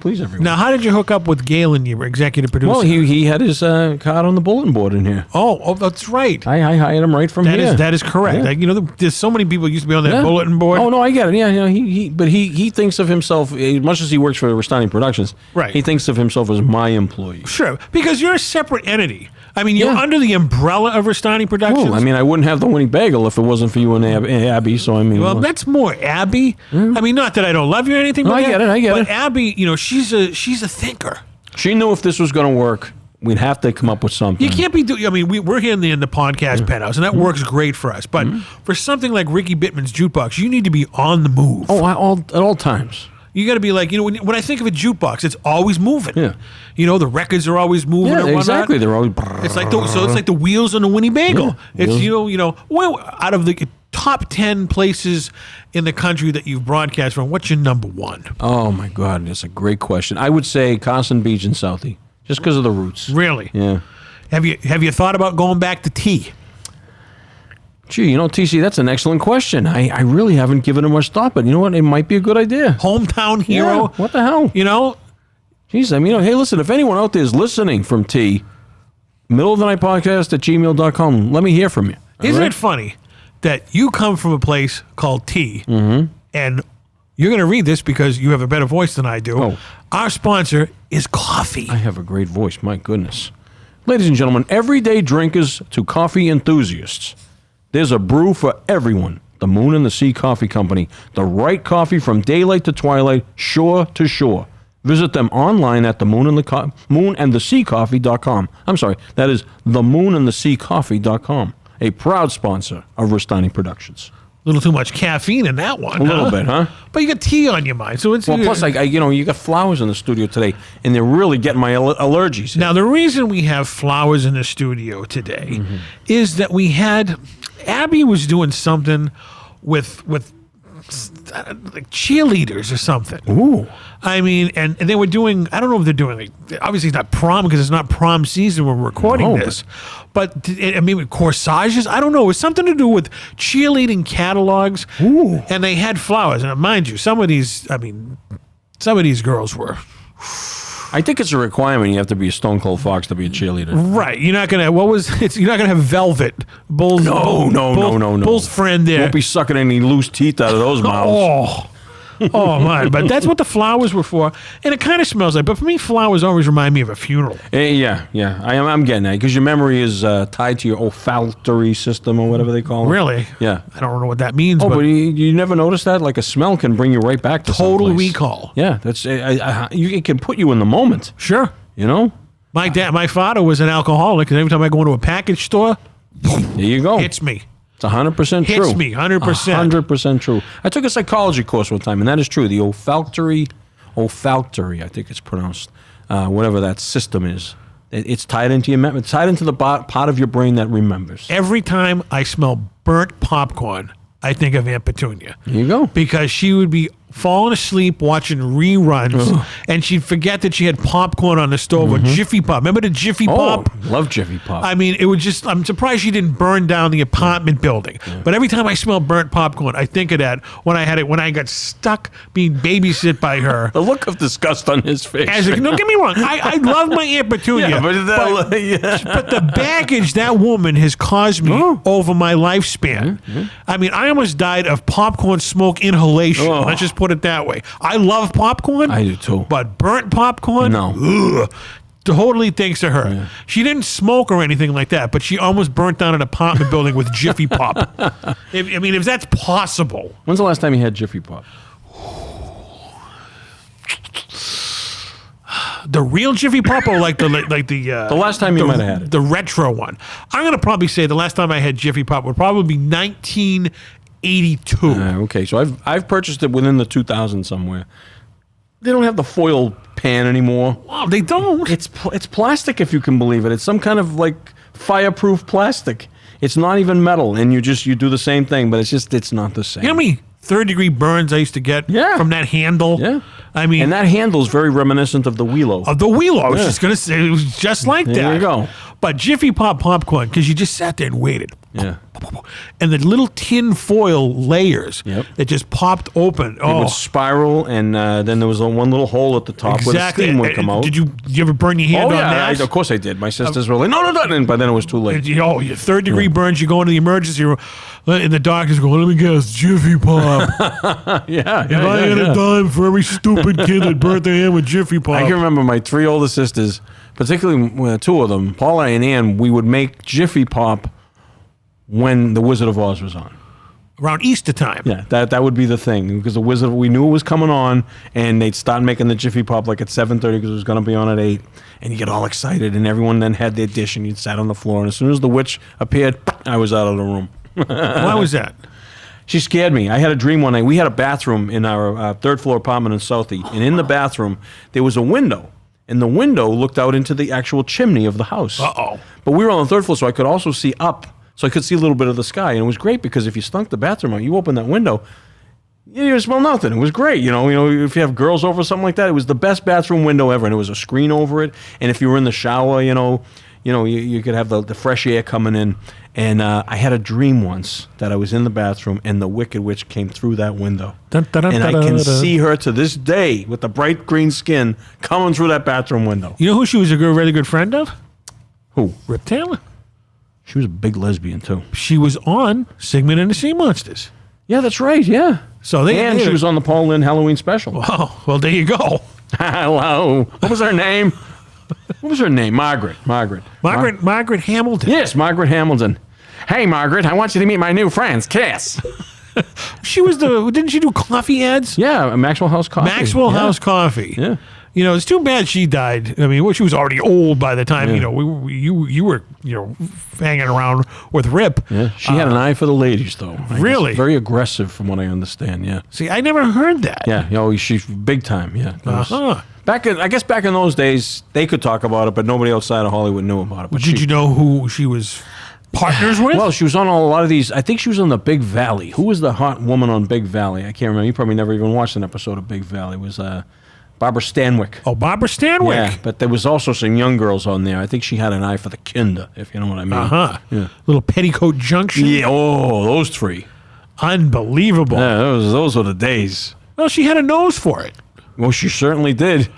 please everyone. Now, how did you hook up with Galen, your executive producer? Well, he had his card on the bulletin board in here. Oh, that's right. I hired him right from here. That is correct. Yeah. Like, there's so many people who used to be on that bulletin board. Oh, no, I get it. Yeah, he thinks of himself, as much as he works for Restani Productions, Right. He thinks of himself as my employee. Sure, because you're a separate entity. I mean, you're under the umbrella of Restani Productions. Well, I mean, I wouldn't have the winning bagel if it wasn't for you and Abby, so I mean... Well, that's more Abby. I mean, not that I don't love you or anything. No, I get it. But Abby, she's a thinker. She knew if this was going to work, we'd have to come up with something. You can't be doing. I mean, we're here in the podcast penthouse, and that works great for us. But for something like Ricky Bittman's Jukebox, you need to be on the move. Oh, at all times. You got to be like, when I think of a jukebox, it's always moving. Yeah. The records are always moving. Yeah, and whatnot. exactly. They're always... It's like the wheels on the Winnebago. Yeah. It's well, out of the top 10 places in the country that you've broadcast from, what's your number one? Oh my God, that's a great question. I would say Carson Beach and Southie, just because of the roots. Really? Yeah. Have you thought about going back to T? Gee, TC, that's an excellent question. I really haven't given it much thought, but you know what? It might be a good idea. Hometown hero. Yeah, what the hell? Jeez, I mean, hey, listen, if anyone out there is listening from T, middle of the night podcast at gmail.com, let me hear from you. Isn't it funny that you come from a place called T, and you're going to read this because you have a better voice than I do. Oh. Our sponsor is coffee. I have a great voice, my goodness. Ladies and gentlemen, everyday drinkers to coffee enthusiasts, there's a brew for everyone. The Moon and the Sea Coffee Company. The right coffee from daylight to twilight, shore to shore. Visit them online at moonandtheseacoffee.com. I'm sorry, that is themoonandtheseacoffee.com. A proud sponsor of Restani Productions. A little too much caffeine in that one. A little bit, huh? But you got tea on your mind, so it's Well, plus, you got flowers in the studio today, and they're really getting my allergies. Now, the reason we have flowers in the studio today is that Abby was doing something with like cheerleaders or something. Ooh. I mean, and they were doing, I don't know if they're doing, obviously it's not prom because it's not prom season when we're recording this, but I mean, with corsages, I don't know. It was something to do with cheerleading catalogs. Ooh. And they had flowers. And mind you, some of these girls were... I think it's a requirement. You have to be a Stone Cold Fox to be a cheerleader. Right. You're not gonna. You're not gonna have Velvet. Bull's. No. Bull's friend there. Won't be sucking any loose teeth out of those mouths. Oh my! But that's what the flowers were for, and it kind of smells like. But for me, flowers always remind me of a funeral. Yeah. I'm getting that because your memory is tied to your olfactory system or whatever they call it. Really? Yeah. I don't know what that means. Oh, but you never noticed that? Like a smell can bring you right back to total someplace. recall. Yeah, that's it can put you in the moment. Sure. My father was an alcoholic, and every time I go into a package store, there you go. hits me. It's 100% true. Hits me, 100%. 100% true. I took a psychology course one time, and that is true. The olfactory, I think it's pronounced, whatever that system is. It's tied into your memory. It's tied into the part of your brain that remembers. Every time I smell burnt popcorn, I think of Aunt Petunia. There you go. Because she would be falling asleep watching reruns, and she'd forget that she had popcorn on the stove or Jiffy Pop. Remember the Jiffy Pop? Love Jiffy Pop. I mean, I'm surprised she didn't burn down the apartment building. But every time I smell burnt popcorn, I think of that when I got stuck being babysit by her. The look of disgust on his face. Don't get me wrong. I love my Aunt Petunia. But the baggage that woman has caused me over my lifespan. I mean, I almost died of popcorn smoke inhalation. Let's just put it that way. I love popcorn. I do too. But burnt popcorn? No. Totally thanks to her. Yeah. She didn't smoke or anything like that, but she almost burnt down an apartment building with Jiffy Pop. If that's possible. When's the last time you had Jiffy Pop? The real Jiffy Pop, or like the The last time you might have had it. the retro one. I'm gonna probably say the last time I had Jiffy Pop would probably be 1982. Okay, so I've purchased it within the 2000 somewhere. They don't have the foil pan anymore. Wow, they don't. It's plastic, if you can believe it. It's some kind of like fireproof plastic. It's not even metal, and you do the same thing, but it's not the same. You know how many third-degree burns I used to get from that handle? Yeah. I mean, and that handle's very reminiscent of the Wheelo. Of the Wheelo. I was just going to say, it was just like that. There you go. But Jiffy Pop popcorn, because you just sat there and waited. Yeah. And the little tin foil layers that just popped open. It would spiral, and then there was one little hole at the top where the steam would come out. Did you ever burn your hand on that? Of course I did. My sisters were like, no, and by then it was too late. Your third-degree burns, you go into the emergency room, and the doctor's going, let me guess, Jiffy Pop. If I had a dime for every stupid kid that burnt their hand with Jiffy Pop. I can remember my 3 older sisters, particularly 2 of them, Paula and Ann, we would make Jiffy Pop when The Wizard of Oz was on. Around Easter time. Yeah, that would be the thing, because we knew it was coming on, and they'd start making the Jiffy Pop like at 7:30 because it was going to be on at 8, and you get all excited, and everyone then had their dish, and you'd sat on the floor, and as soon as the witch appeared, I was out of the room. Why was that? She scared me. I had a dream one night. We had a bathroom in our third-floor apartment in Southie, and in the bathroom, there was a window, and the window looked out into the actual chimney of the house. Uh-oh. But we were on the 3rd floor, so I could also see up. So I could see a little bit of the sky, and it was great because if you stunk the bathroom out, you open that window, you didn't smell nothing. It was great, you know. If you have girls over or something like that, it was the best bathroom window ever, and it was a screen over it. And if you were in the shower, you could have the fresh air coming in. And I had a dream once that I was in the bathroom, and the Wicked Witch came through that window, and I can see her to this day with the bright green skin coming through that bathroom window. You know who she was a really good friend of? Who? Rip Taylor. She was a big lesbian, too. She was on Sigmund and the Sea Monsters. Yeah, that's right, yeah. So she was on the Paul Lynde Halloween special. Oh, well, there you go. Hello. What was her name? Margaret Hamilton. Yes, Margaret Hamilton. Hey, Margaret, I want you to meet my new friends, Kiss. She was didn't she do coffee ads? Yeah, Maxwell House Coffee. House Coffee. Yeah. It's too bad she died. I mean, she was already old by the time, you were hanging around with Rip. Yeah, she had an eye for the ladies, though. Really? Very aggressive, from what I understand, yeah. See, I never heard that. Yeah, she's big time, yeah. Uh-huh. Back in those days, they could talk about it, but nobody outside of Hollywood knew about it. But Did you know who she was partners with? Well, she was on a lot of these. I think she was on the Big Valley. Who was the hot woman on Big Valley? I can't remember. You probably never even watched an episode of Big Valley. It was Barbara Stanwyck. Oh, Barbara Stanwyck. Yeah, but there was also some young girls on there. I think she had an eye for the kinder, if you know what I mean. Uh-huh. Yeah. Little Petticoat Junction. Yeah, those 3. Unbelievable. Yeah, those were the days. Well, she had a nose for it. Well, she certainly did.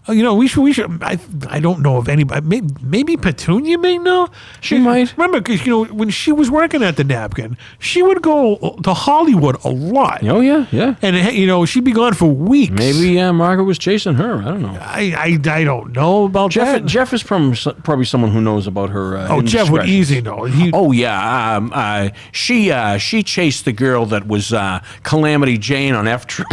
We should. I don't know if anybody. Maybe Petunia may know. She might. Remember, because when she was working at the Napkin, she would go to Hollywood a lot. Oh yeah. And she'd be gone for weeks. Maybe Margaret was chasing her. I don't know. I don't know about Jeff. that. Jeff is probably someone who knows about her. Jeff would easily know. She chased the girl that was Calamity Jane on F Trip.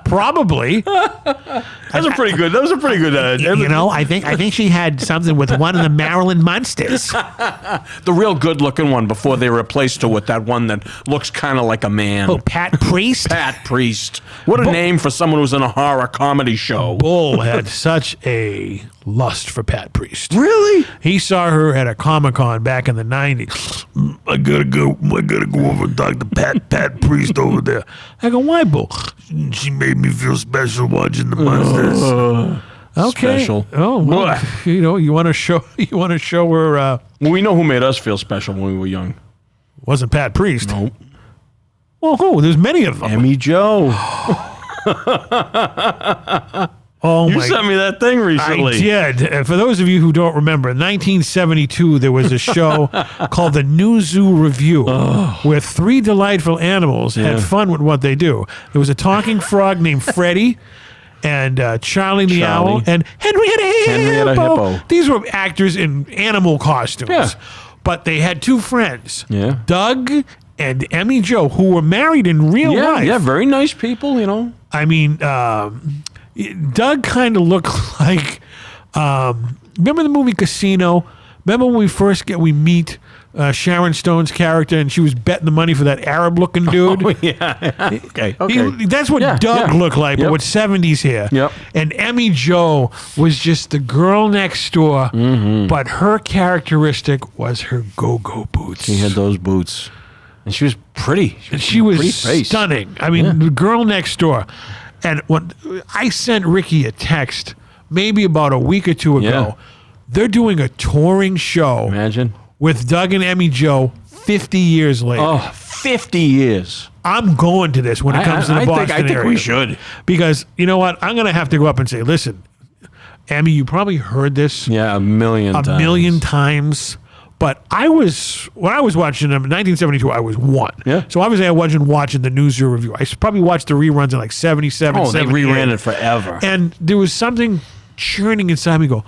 Probably. That was a pretty good. I think she had something with one of the Maryland Munsters. The real good-looking one before they replaced her with that one that looks kind of like a man. Oh, Pat Priest. Pat Priest. What a name for someone who's in a horror comedy show. Bull had such a lust for Pat Priest. Really? He saw her at a Comic-Con back in the 90s. I gotta go over and talk to Pat Priest over there. I go, why, Bull? She made me feel special watching the Monsters. Okay. Special. Oh, well, you want to show her. Well, we know who made us feel special when we were young. Wasn't Pat Priest? Nope. Well, there's many of them. Emmy Joe. You sent me that thing recently. I did. And for those of you who don't remember, in 1972, there was a show called the New Zoo Review, where 3 delightful animals had fun with what they do. There was a talking frog named Freddie, and Charlie the Owl, and Henrietta Hippo. These were actors in animal costumes. Yeah. But they had 2 friends, Yeah. Doug and Emmy Jo, who were married in real life. Yeah, very nice people, you know. I mean, Doug kind of looked like. Remember the movie Casino? Remember when we meet Sharon Stone's character, and she was betting the money for that Arab-looking dude? Oh, yeah. Okay. That's what Doug looked like, but with 70s hair. Yep. And Emmy Jo was just the girl next door, but her characteristic was her go-go boots. She had those boots. And she was pretty. She was pretty face. stunning. I mean, the girl next door. And when I sent Ricky a text maybe about a week or two ago. Yeah. They're doing a touring show. Imagine. With Doug and Emmy Jo 50 years later. Oh, 50 years. I'm going to this when it comes to the Boston area. I think we should. Because, you know what? I'm going to have to go up and say, listen, Emmy, you probably heard this. Yeah, a million times. But when I was watching them in 1972, I was 1. Yeah. So obviously I wasn't watching the Newsreel review. I probably watched the reruns in like 77, Oh, they 78. reran it forever. And there was something churning inside me go,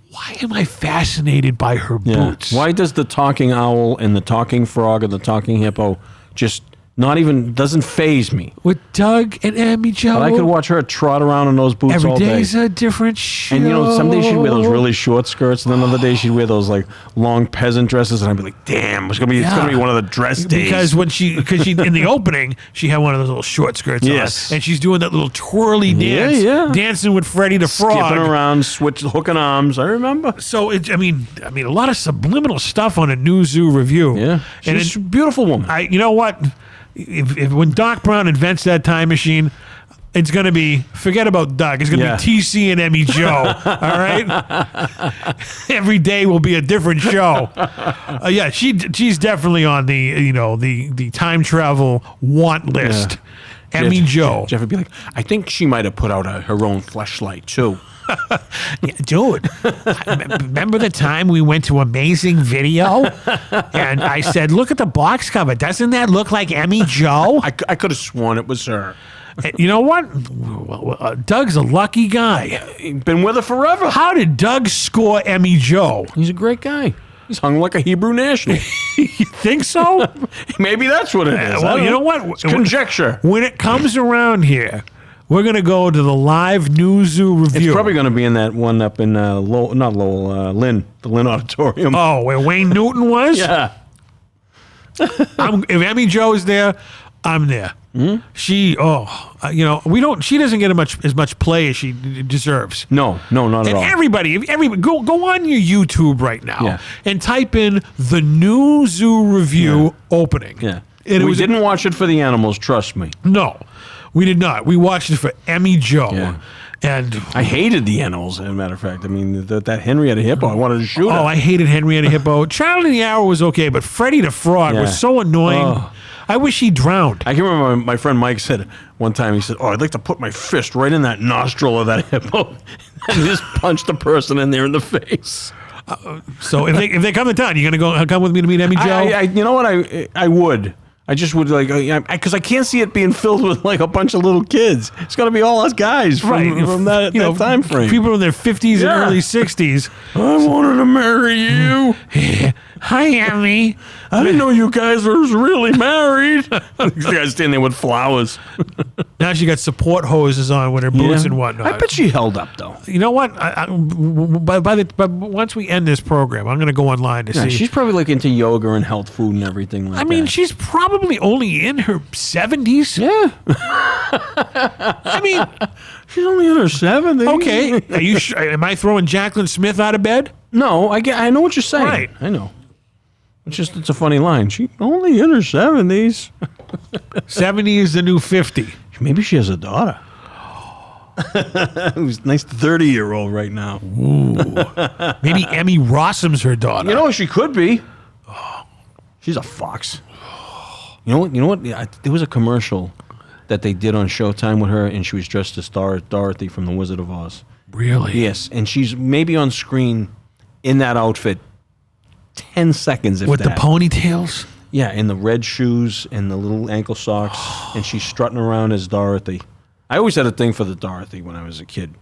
why am I fascinated by her boots? Why does the talking owl and the talking frog and the talking hippo just doesn't faze me? With Doug and Emmy Jo. But I could watch her trot around in those boots every all day. day's a different show. And some days she'd wear those really short skirts, and then other days she'd wear those like long peasant dresses, and I'd be like, "Damn, it's gonna be one of the dress days." Because she in the opening she had one of those little short skirts on, and she's doing that little twirly dance, dancing with Freddie the Frog, skipping around, hooking arms. I remember. So I mean, a lot of subliminal stuff on a Newzoo review. Yeah, she's a beautiful woman. You know what? If when Doc Brown invents that time machine, it's going to be, forget about Doug. It's going to be TC and Emmy Jo. All right? Every day will be a different show. She's definitely on the time travel want list. Yeah. Emmy Jo. Jeff would be like, I think she might have put out her own fleshlight too. Dude, remember the time we went to Amazing Video and I said, look at the box cover. Doesn't that look like Emmy Jo? I could have sworn it was her. You know what? Doug's a lucky guy. Been with her forever. How did Doug score Emmy Jo? He's a great guy. He's hung like a Hebrew national. You think so? Maybe that's what it is. Well, you know what? It's conjecture. When it comes around here, we're going to go to the live Newzoo review. It's probably going to be in that one up in Lynn, the Lynn Auditorium. Oh, where Wayne Newton was? Yeah. If Emmy Jo is there, I'm there. Mm-hmm. She doesn't get as much play as she deserves. No, not at all. And everybody, go on your YouTube right now and type in the Newzoo review opening. Yeah. And we didn't watch it for the animals, trust me. No, we did not. We watched it for Emmy Jo. Yeah. And I hated the animals, as a matter of fact. I mean, that Henrietta Hippo, I wanted to shoot her. Oh, I hated Henrietta Hippo. Child of the Hour was okay, but Freddie the Frog was so annoying. Oh. I wish he drowned. I can remember my friend Mike said one time, he said, I'd like to put my fist right in that nostril of that hippo and just punch the person in there in the face. So if they come to town, you going to come with me to meet Emmy Jo? You know what? I would. I just would because I can't see it being filled with like a bunch of little kids. It's going to be all us guys from that time frame. People in their 50s and early 60s. I wanted to marry you. Hi, Emmy. I didn't know you guys were really married. These guys standing there with flowers. Now she got support hoses on with her boots and whatnot. I bet she held up though. You know what? But once we end this program, I'm going to go online to see. She's probably like into yoga and health food and everything like that. I mean, she's probably only in her 70s. Yeah. I mean, she's only in her 70s. Okay. Are you sure? Am I throwing Jacqueline Smith out of bed? No, I know what you're saying. Right. I know. It's a funny line. She only in her 70s. 70 is the new 50. Maybe she has a daughter. Who's nice 30-year-old right now. Ooh. Maybe Emmy Rossum's her daughter. You know what she could be? She's a fox. You know what? There was a commercial that they did on Showtime with her, and she was dressed as Dorothy from The Wizard of Oz. Really? Yes, and she's maybe on screen in that outfit 10 seconds if with that. the ponytails? Yeah, and the red shoes and the little ankle socks, and she's strutting around as Dorothy. I always had a thing for the Dorothy when I was a kid.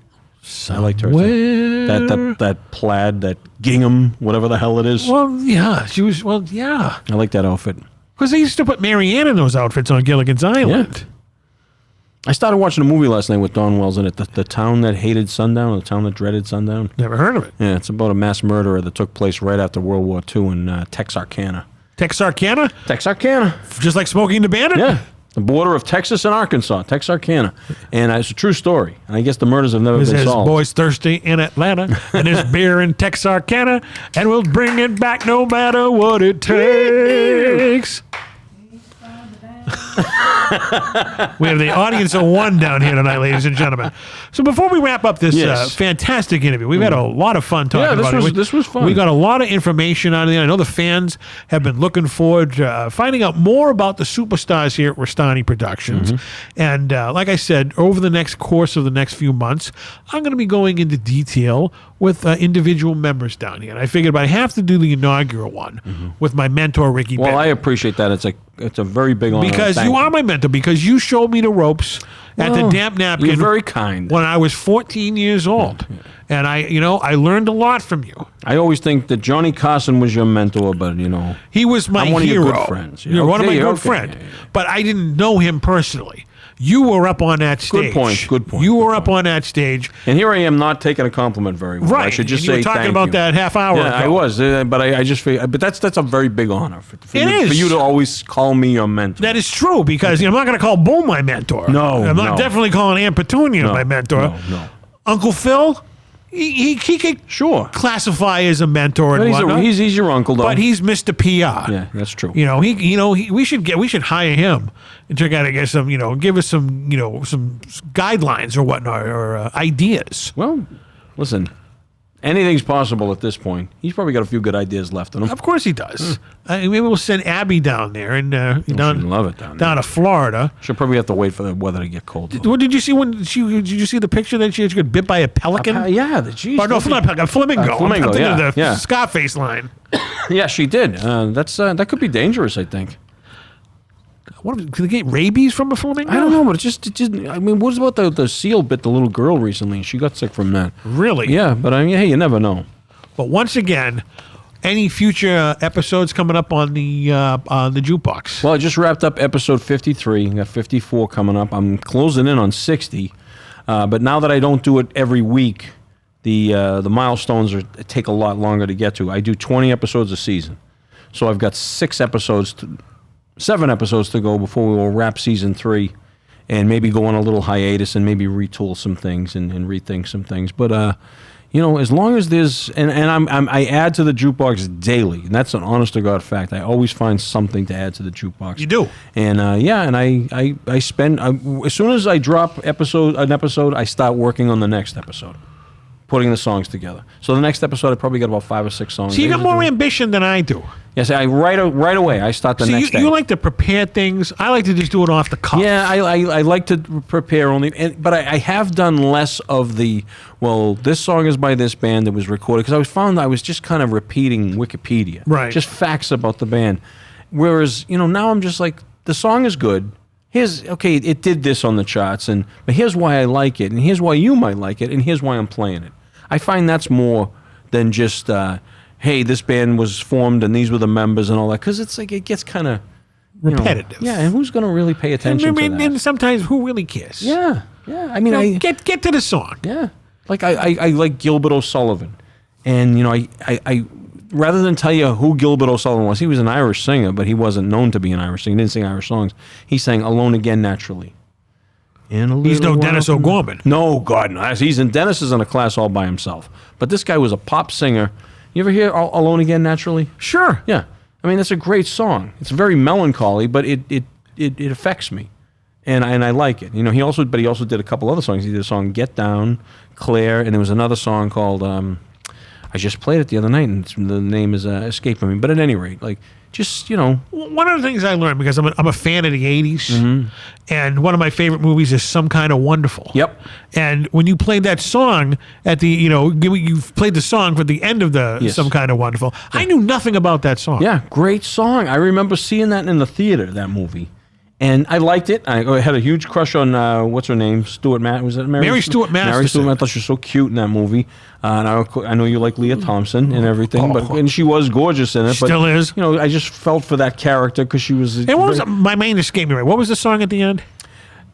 I liked her. That plaid, that gingham, whatever the hell it is. Well, yeah. She was, well, yeah. I like that outfit. Because they used to put Marianne in those outfits on Gilligan's Island. Yeah. I started watching a movie last night with Don Wells in it, the Town That Hated Sundown, or The Town That Dreaded Sundown. Never heard of it. Yeah, it's about a mass murderer that took place right after World War II in Texarkana. Texarkana? Texarkana. Just like Smoking the Bandit? Yeah. The border of Texas and Arkansas, Texarkana. And it's a true story. And I guess the murders have never been There's solved. boys thirsty in Atlanta, and there's beer in Texarkana, and we'll bring it back no matter what it takes. We have the audience of one down here tonight, ladies and gentlemen. So before we wrap up this fantastic interview, we've had a lot of fun talking about it. This was fun. We got a lot of information out of it. I know the fans have been looking forward to finding out more about the superstars here at Restani Productions. And like I said, over the next course of the next few months, I'm going to be going into detail with individual members down here. And I figured I have to do the inaugural one with my mentor, Ricky Bittman. Well, I appreciate that. It's a very big honor. Because you are my mentor, because you showed me the ropes at the Damp Napkin. You're very kind. When I was 14 years old. And I learned a lot from you. I always think that Johnny Carson was your mentor, but he was my I'm one hero. of your good friends. You're one of my good okay. friends. But I didn't know him personally. You were up on that stage. Good point. You were up on that stage. And here I am not taking a compliment very well. Right. I should just you say were talking thank about you. that half hour ago. I was, but I just feel, but that's a very big honor for is. you to always call me your mentor. That is true, because I'm not going to call Bo my mentor. No, I'm not definitely calling Aunt Petunia my mentor. No. Uncle Phil, he could classify as a mentor and whatnot. He's your uncle, though. But he's Mr. PR. Yeah, that's true. We should hire him and to kind of get some, give us some, some guidelines or whatnot, or ideas. Well, listen, anything's possible at this point. He's probably got a few good ideas left in him. Of course he does. Maybe we'll send Abby down there and She'd love it down to Florida. She'll probably have to wait for the weather to get cold. What did you see did you see the picture that she got bit by a pelican? Geez. Or no, not a pelican, a flamingo. Flamingo, I'm thinking of the yeah. Scarface line. Yeah, she did. That could be dangerous, I think. Could they get rabies from a flamingo? I don't know, but it just I mean, what about the seal bit the little girl recently? She got sick from that. Really? Yeah, but I mean, hey, you never know. But once again, any future episodes coming up on the Jukebox? Well, I just wrapped up episode 53. I got 54 coming up. I'm closing in on 60. But now that I don't do it every week, the milestones take a lot longer to get to. I do 20 episodes a season. So I've got 7 episodes to go before we will wrap season 3 and maybe go on a little hiatus and maybe retool some things and rethink some things. But as long as there's I add to the jukebox daily, and that's an honest to God fact. I always find something to add to the jukebox. You do, and I spend as soon as I drop an episode, I start working on the next episode, putting the songs together. So the next episode, I probably got about 5 or 6 songs. So you got more ambition than I do. Yes, I right away. I start the next day. You like to prepare things. I like to just do it off the cuff. Yeah, I like to prepare only, but I have done less of the, well, this song is by this band that was recorded, because I was just kind of repeating Wikipedia. Right. Just facts about the band. Whereas, now I'm just like, the song is good. It did this on the charts, but here's why I like it, and here's why you might like it, and here's why I'm playing it. I find that's more than just, hey, this band was formed and these were the members and all that, because it's like it gets kind of repetitive. And who's going to really pay attention to that? And sometimes who really cares? Yeah. I mean, get to the song. Yeah, like I like Gilbert O'Sullivan, and I rather than tell you who Gilbert O'Sullivan was, he was an Irish singer, but he wasn't known to be an Irish singer. He didn't sing Irish songs. He sang "Alone Again" naturally. He's no Dennis O'Gorman. No, God, no. Dennis is in a class all by himself. But this guy was a pop singer. You ever hear "Alone Again" naturally? Sure. Yeah. I mean, that's a great song. It's very melancholy, but it affects me, and I like it. He also did a couple other songs. He did a song "Get Down," "Claire," and there was another song called I just played it the other night, and the name is escaping me. But at any rate, just one of the things I learned, because I'm a fan of the '80s, and one of my favorite movies is Some Kind of Wonderful. Yep. And when you played that song at the you played the song for the end of the Some Kind of Wonderful, I knew nothing about that song. Yeah, great song. I remember seeing that in the theater, that movie, And I liked it. I had a huge crush on what's her name, Stuart Matt. Was it Mary Stuart Masterson? Mary Stuart. I thought she was so cute in that movie. And I know you like Leah Thompson and everything, and she was gorgeous in it. Still is. You know, I just felt for that character because she was. And what was my main escape me? Right? What was the song at the end?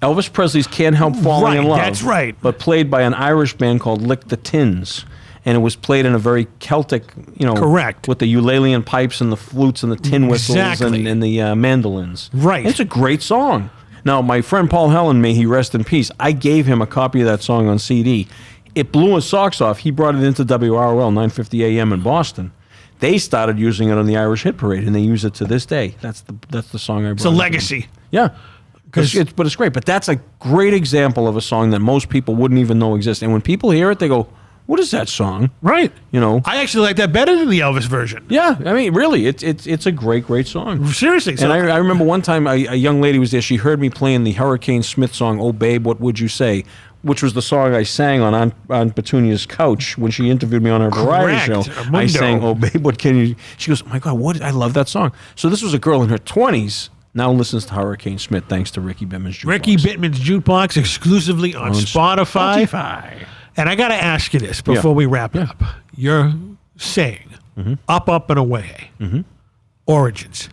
Elvis Presley's "Can't Help Falling in Love." That's right. But played by an Irish band called Lick the Tins. And it was played in a very Celtic, correct, with the Eulalian pipes and the flutes and the tin whistles and the mandolins. Right. And it's a great song. Now, my friend Paul Helen, may he rest in peace, I gave him a copy of that song on CD. It blew his socks off. He brought it into WROL 950 AM in Boston. They started using it on the Irish Hit Parade, and they use it to this day. That's the song I brought. It's a legacy. Yeah. But it's great. But that's a great example of a song that most people wouldn't even know exists. And when people hear it, they go, what is that song? Right. I actually like that better than the Elvis version. Yeah, I mean, really, it's a great song. Seriously. And I remember one time a young lady was there. She heard me playing the Hurricane Smith song, "Oh Babe, What Would You Say?" which was the song I sang on Petunia's couch when she interviewed me on her variety show. I sang, "Oh Babe, What Can You..." She goes, "Oh my God, I love that song." So this was a girl in her 20s. Now listens to Hurricane Smith thanks to Ricky Bittman's Jukebox. Ricky Bittman's Jukebox exclusively on Spotify. And I got to ask you this before we wrap up. You're saying Up, Up, and Away. Origins.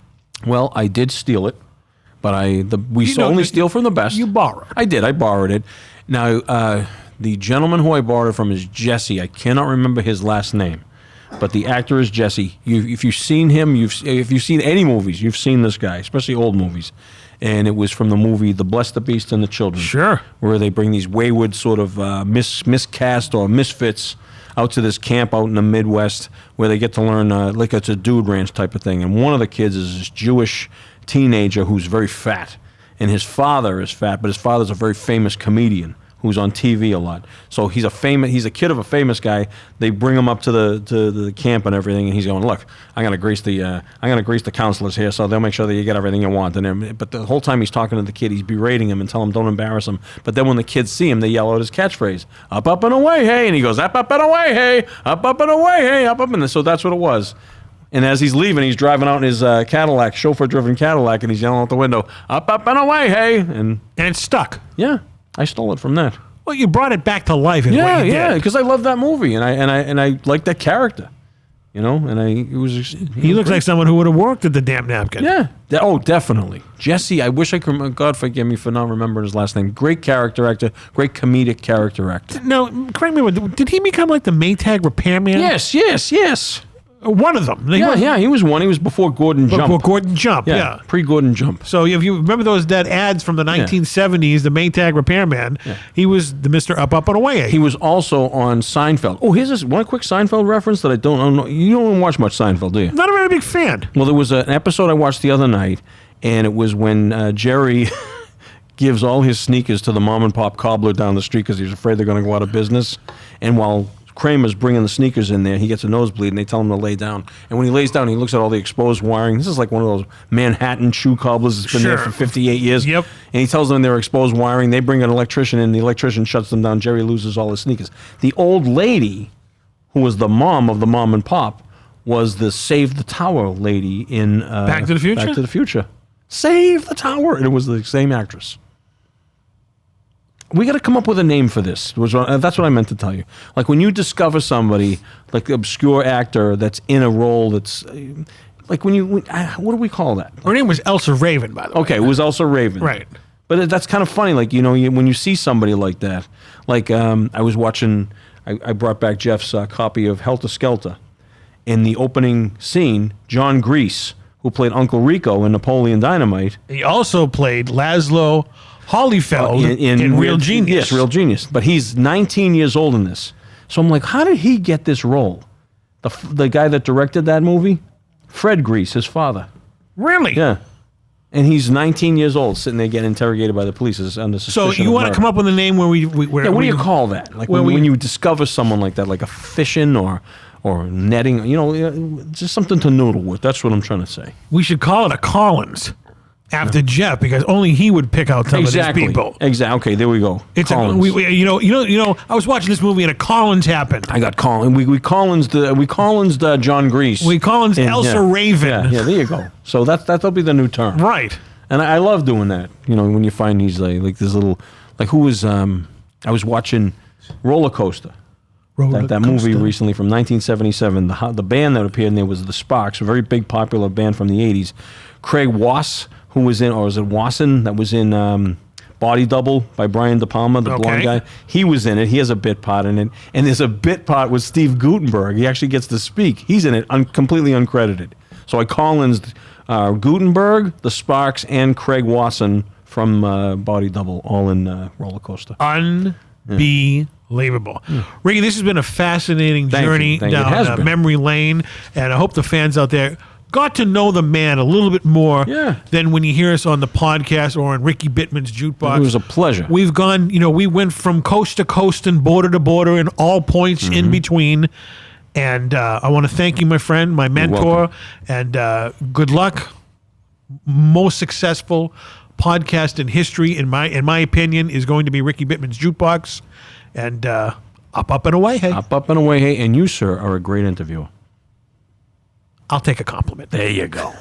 Well, I did steal it, but we only steal from the best. You borrowed. I did. I borrowed it. Now, the gentleman who I borrowed it from is Jesse. I cannot remember his last name, but the actor is Jesse. If you've seen him, if you've seen any movies, you've seen this guy, especially old movies. And it was from the movie The Blessed, the Beast, and the Children. Sure. Where they bring these wayward sort of miscast or misfits out to this camp out in the Midwest where they get to learn, like it's a dude ranch type of thing. And one of the kids is this Jewish teenager who's very fat. And his father is fat, but his father's a very famous comedian who's on TV a lot. So he's a kid of a famous guy. They bring him up to the camp and everything, and he's going, "Look, I'm gonna grease the counselors here, so they'll make sure that you get everything you want." But the whole time he's talking to the kid, he's berating him and telling him don't embarrass him. But then when the kids see him, they yell out his catchphrase, "Up, up and away, hey!" And he goes, "Up, up and away, hey! Up, up and away, hey! Up, up and..." So that's what it was. And as he's leaving, he's driving out in his Cadillac, chauffeur-driven Cadillac, and he's yelling out the window, "Up, up and away, hey!" And it's stuck. Yeah. I stole it from that. Well, you brought it back to life. Yeah, because I love that movie and I like that character, He looks like someone who would have worked at the damn napkin. Yeah. Oh, definitely. Jesse. I wish I could. God forgive me for not remembering his last name. Great character actor. Great comedic character actor. Now, correct me. Did he become like the Maytag repairman? Yes. One of them. He was one. He was before Gordon Jump. Before Gordon Jump, yeah. Pre-Gordon Jump. So if you remember that ads from the 1970s, the Maytag repairman, he was the Mr. Up, Up, and Away. He was also on Seinfeld. Oh, here's one quick Seinfeld reference that I don't know. You don't watch much Seinfeld, do you? Not a very big fan. Well, there was an episode I watched the other night, and it was when Jerry gives all his sneakers to the mom and pop cobbler down the street because he's afraid they're going to go out of business. And while Kramer's bringing the sneakers in there, he gets a nosebleed, and they tell him to lay down. And when he lays down, he looks at all the exposed wiring. This is like one of those Manhattan shoe cobblers that's been there for 58 years. Yep. And he tells them they're exposed wiring. They bring an electrician in. The electrician shuts them down. Jerry loses all his sneakers. The old lady, who was the mom of the mom and pop, was the Save the Tower lady in Back to the Future? Back to the Future. Save the Tower. And it was the same actress. We got to come up with a name for this. That's what I meant to tell you. Like when you discover somebody, like the obscure actor that's in a role that's, like what do we call that? Her name was Elsa Raven, by the way. Okay, it was Elsa Raven. Right. But that's kind of funny, like, when you see somebody like that. Like I was watching, I brought back Jeff's copy of Helter Skelter. In the opening scene, John Grease, who played Uncle Rico in Napoleon Dynamite. He also played Laszlo Holyfeld in Real Genius. Yes, Real Genius. But he's 19 years old in this. So I'm like, how did he get this role? The guy that directed that movie? Fred Grease, his father. Really? Yeah. And he's 19 years old, sitting there getting interrogated by the police under suspicion. So you want to come up with a name where what do you call that? Like when you discover someone like that, like a fishing or netting, just something to noodle with. That's what I'm trying to say. We should call it a Collins. After Jeff, because only he would pick out some of these people. Exactly. Okay, there we go. It's Collins. I was watching this movie and a Collins happened. I got Collins. We Collins John Grease. We Collins Elsa Raven. Yeah, there you go. So that'll be the new term. Right. And I love doing that. You know, when you find these like this little, like who was I was watching Roller Coaster. That movie recently from 1977. The band that appeared in there was the Sparks, a very big popular band from the 80s. Craig Wass, who was in, or was it Wasson, that was in Body Double by Brian De Palma, the blonde guy. He was in it. He has a bit part in it. And there's a bit part with Steve Guttenberg. He actually gets to speak. He's in it, completely uncredited. So I call in Guttenberg, the Sparks, and Craig Wasson from Body Double, all in Roller Coaster. Unbelievable. Ricky, this has been a fascinating journey down memory lane, and I hope the fans out there got to know the man a little bit more than when you hear us on the podcast or on Ricky Bittman's Jukebox. It was a pleasure. We've gone, we went from coast to coast and border to border and all points in between. And I want to thank you, my friend, my mentor, and good luck. Most successful podcast in history, in my opinion, is going to be Ricky Bittman's Jukebox. And up and away, hey. Up and away, hey. And you, sir, are a great interviewer. I'll take a compliment. There you go.